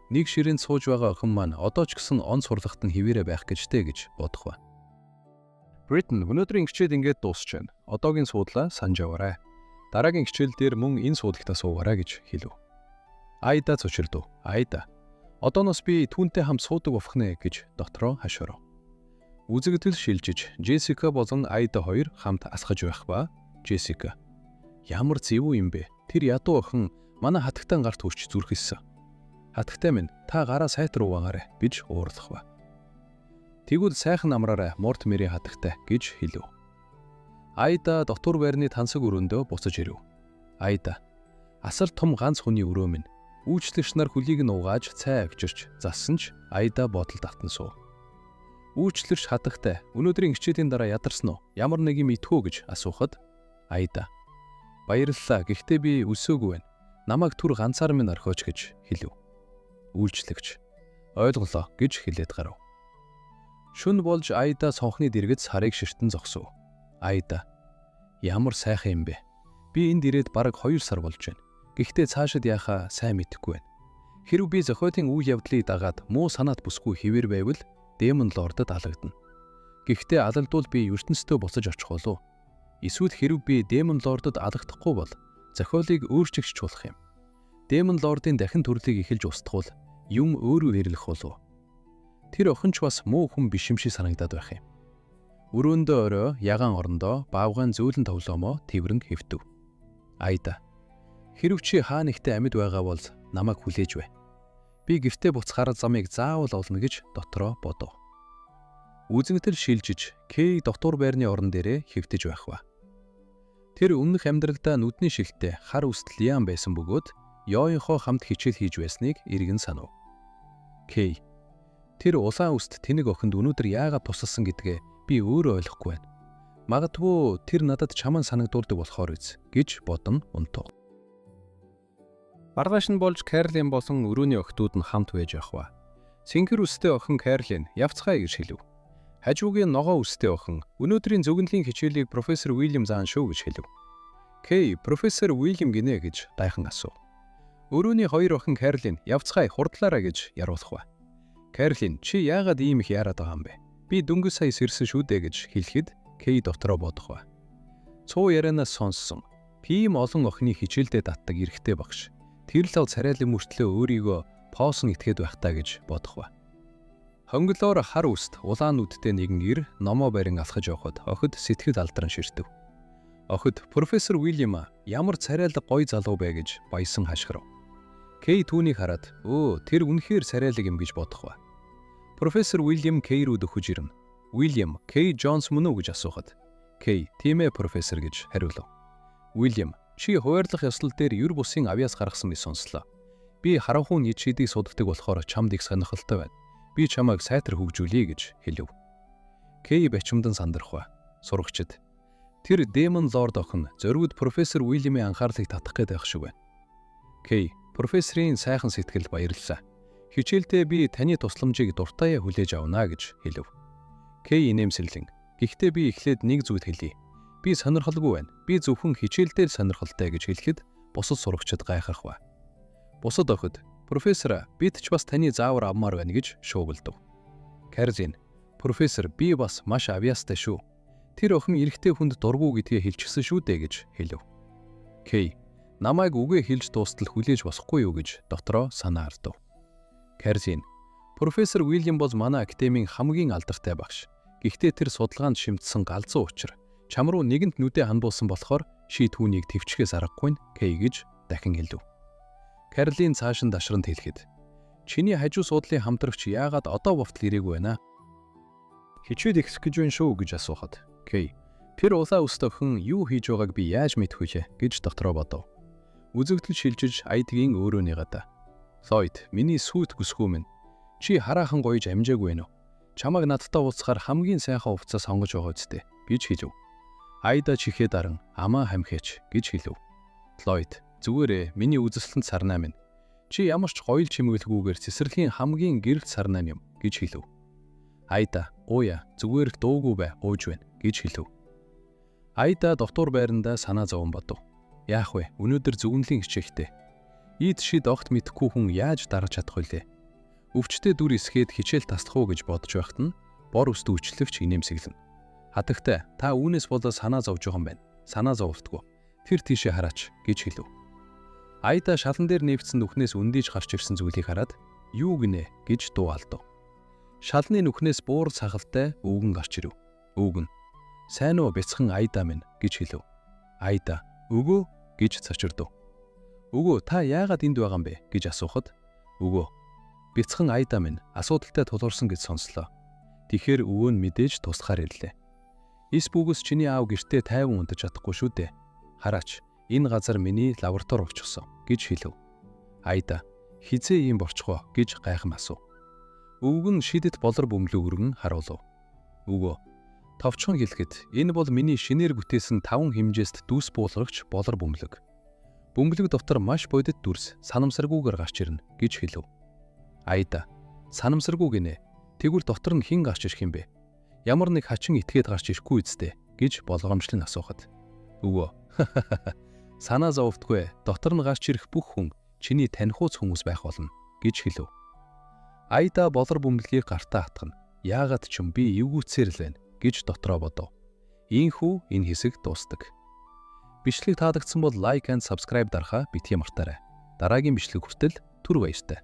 нэг ширээнд сууж байгаа охин маань одоо ч гэсэн он сурлагт нь хിവэрэ байх гэжтэй гэж бодох ба. Бриттон өнөөдрийн хичээл ингээд дуусч байна. Одоогийн суудлаа санаж аваарай. Дараагийн хичээл дээр мөн энэ суудлагтаа суугаарай гэж хэлв. Айда цочирдов. Айда, одооноос би түүнтэй хамт суудаг бохнэ гэж дотроо хашгирав. Үзэгдэл шилжиж Джессика болон Айда хоёр хамт асгаж байх ба. Джессика, ямар зэвүү юм бэ? Тэр ядуу охин манай хатагтан гарт хүрч зүрхэлсэн. Хатагтай минь та гараа сайтар уугаарай гэж уурлах ба. Тэгвэл сайхан амраарай Мортимерийн хатагтай гэж хэлв. Айда доктор байрны тансаг өрөөндөө буцаж ирэв. Айда, асар том ганц хүний өрөө минь. Үйлчлэгч нар хөлийг нь угааж цай авчирч зассан ч Айда бодолд автан суув. Үйлчлэгч хатагтай өнөөдрийн хичээлийн дараа ядарсан уу? Ямар нэг юм итгүү гэж асуухад Айда, баярлалаа. Гэхдээ би өсөөгүй байна. Намайг түр ганцаар минь орхиоч гэж хэлв. Үйлчлэгч, ойлголоо гэж хэлээд гарав. Шүн болж Айда сонхны дэргэд сарыг ширтэн зогсов. Айда, ямар сайхан юм бэ? Би энд ирээд бараг 2 сар болж байна. Гэхдээ цаашид яхаа сайн мэдэхгүй байна. Хэрв би зохиолын үйл явдлыг дагаад муу санаат бүсгүй хിവэр байвал Демон лордод алагдана. Гэхдээ алалдвал би ертөнцийн буцаж очих болов. Эсвэл хэрв би Демон лордод алагдахгүй бол зохиолыг өөрчилж чуулах юм. Демон лордын дахин төрлийг эхэлж устгавал юм өөрөө ирлэх болов. Тэр охин ч бас муу хүн биш юм шиг санагдаад байх юм. Өрөөндөө орой ягаан орондоо баавгаан зөөлөн тоглоомоо тэрвэрэн хэвтэв. Айда, хэрв чи хаа нэгтээ амьд байгаа бол намайг хүлээж бай. Би гэртээ буцахаар замыг заавал олно гэж дотроо бодов. Үзэгдэл шилжиж Кей доктор байрны орон дээрээ хэвтэж байх ба. Тэр өмнөх амьдралдаа нүдний шилтэй хар үстэл яам байсан бөгөөд Йоонхоо хамт хичээл хийж байсныг эргэн санав. Кей, тэр улаан үст тэнэг охинд өнөөдөр яагаад тусалсан гэдгээ би өөрөө ойлгохгүй байна. Магадгүй тэр надад чаман санагдуулдаг болохоор биз гэж бодно унтуу. Маргааш нь болж Кэролин болон өрөөний охтууд нь хамт байж явах ба. Сингэр үстэй охин Кэролин явцгаая гэж хэлв. Хажуугийн ногоо үстэй охин өнөөдрийн зөвгөнлийн хичээлийг профессор Уильям заан шүү гэж хэлв. Кей профессор Уильям гинэ гэж дайхан асуув. Өрөөний хоёр охин Кэролин явцгаая хурдлаараа гэж яруулах ба. Кэролин чи яагаад ийм их яарад байгаа юм бэ? Би дөнгөж сая сэрсэн шүү дээ гэж хэлэхэд Кей дотроо бодох ба. Цуу ярианаас сонссон. Пим олон охины хичээлдээ татдаг эрэгтэй багш. Тэр л царайлан мөртлөө өөрийгөө поосон итгээд байх таа гэж бодох ба. Хонглоор хар үст улаан нүдтэй нэгэн ир номоо барин алхаж явхад охид сэтгэл алдран ширтэв. Охид профессор Уильям ямар царайлаг гоё залуу бэ гэж баясан хашгирав. Кей түүнийг хараад тэр үнэхээр царайлаг юм гэж бодох ба. Профессор Уильям Кей рүү дөхөж ирнэ. Уильям Кей Джонс мөн үү гэж асуухад Кей тийм ээ профессор гэж хариулав. Уильям чи хуваарлах ёслол дээр юр бусын авьяас гаргасан би сонслоо. Би харанхуй нийт шидийг судалдаг болохоор чамд их сонирхолтой байна. Би чамайг сайтар хөгжүүлье гэж хэлв. Кей бачимдан сандрах ба. Сурагчид тэр Демон Лорд охин зоригуд профессор Уильямын анхаарлыг татах гээд байх шиг байна. Кей профессорын сайхан сэтгэл баярлалаа. Хичээлдээ би таны тусламжийг дуртаяа хүлээж авна гэж хэлв. Кей инээмсэрлэн гэхдээ би эхлээд нэг зүйл хэлье. Би сонирхолгүй байна. Би зөвхөн хичээлдээ сонирхолтой гэж хэлэхэд бусад сурагчид гайхах ба. Бусад охид профессор бид ч бас таны заавар авмаар байна гэж шуугилдав. Кэролин профессор би бас маш авьяастай шүү. Тэр охин эрэгтэй хүнд дургу гэдгээ хэлчихсэн шүү дээ гэж хэлв. Кей намайг үгээ хэлж дуустал хүлээж босохгүй юу гэж дотроо санаа ардав. Кэролин профессор Уильям бол манай академийн хамгийн алдартай багш. Гэхдээ тэр судалгаанд шимтсэн галзуу учир чам руу нэгэнт нүдэ хандуулсан болохоор ши түүнийг төвчгээс аргагүй нь Кей гэж дахин хэлв. Кэролин цааш нь дашранд хэлэхэд чиний хажуу суудлын хамтрагч яагаад одоо бовтол ирээгүй байна? Хичээд ихсэх гэж байна шүү гэж асуухад Кей тэр улаан үст охин юу хийж байгааг би яаж мэдэх вэ гэж дотроо бодов. Үзэгдэл шилжиж айдгийн өөрөө нэгэд. Ллойд миний сүйт гүсгүү минь. Чи хараахан гоёж амжаагүй байна уу? Чамайг надтай уулзахаар хамгийн сайхан хувцас сонгож байгаа үстэй гэж хэлв. Айда чихээ даран амаа хамхээч гэж хэлв. Ллойд зүгээрээ миний үзэсгэлэнт сарнаа минь. Чи ямар ч гоёл чимэглэгүйгээр цэцэрлэгийн хамгийн гэрэлт сарнаа юм гэж хэлв. Айда ууя зүгээр их дуугүй бай ууж байна гэж хэлв. Айда дотор байрандаа санаа зовон бодов. Яах вэ? Өнөөдөр зөвгөнлийн хичээлтэй. Ийд шид огт мэдхгүй хүн яаж дарж чадах вүлээ? Өвчтөе дүр исгээд хичээл таслах уу гэж бодож байхад нь бор үст үйлчлэгч инээмсэглэнэ. Хатагтай та үүнээс болоод санаа зовж байгаа юм байна. Санаа зовлтгүй. Тэр тийшээ хараач гэж хэлв. Айда шалан дээр нэвтсэн нүхнээс өндийж гарч ирсэн зүйлийг хараад юу гинэ гэж дуу алдав. Шалны нүхнээс буур сахалтай өвгөн гарч ирв. Өвгөн сайн уу бяцхан Айда минь гэж хэлв. Айда өгөө гэж цочирдов. Өгөө та яагаад энд байгаа юм бэ гэж асуухад өгөө бяцхан Айда минь асуудалтай тулгарсан гэж сонслоо. Тэгэхээр өвөө нь мэдээж туслахаар ирлээ. Эс бүгс чиний аав гэртээ тайван унтаж чадахгүй шүү дээ. Хараач энэ газар миний лаборатори болчихсон гэж хэлв. Айда хизээ ийм болчихоо гэж гайхам асуув. Өвгөн шидэт болор бөмбөлөг өргөн харуулв. Өгөө товчхон хэлэхэд энэ бол миний шинээр бүтээсэн 5 хэмжээст дүүс буулгагч болор бөмбөлөг. Бөмбөлөг дотор маш бодит дүрс санамсаргүйгээр гарч ирнэ гэж хэлв. Айда санамсаргүй гинэ. Тэгвэл дотор нь хэн гарч ирэх юм бэ? Ямар нэг хачин итгээд гарч ирэхгүй үсттэй гэж болгоомжлон асуухад өгөө санаа зовтгүй дотор нь гарч ирэх бүх хүн чиний танихуйц хүмүүс байх болно гэж хэлв. Айда болор бөмбөлгийг гартаа хатгана. Яагаад ч юм би эвгүүцээр л байна гэж дотроо бодов. Ийхүү энэ хэсэг дуустдаг. Бичлэг таалагдсан бол лайк and subscribe дарахаа битгий мартаарай. Дараагийн бичлэг хүртэл түр баяртай.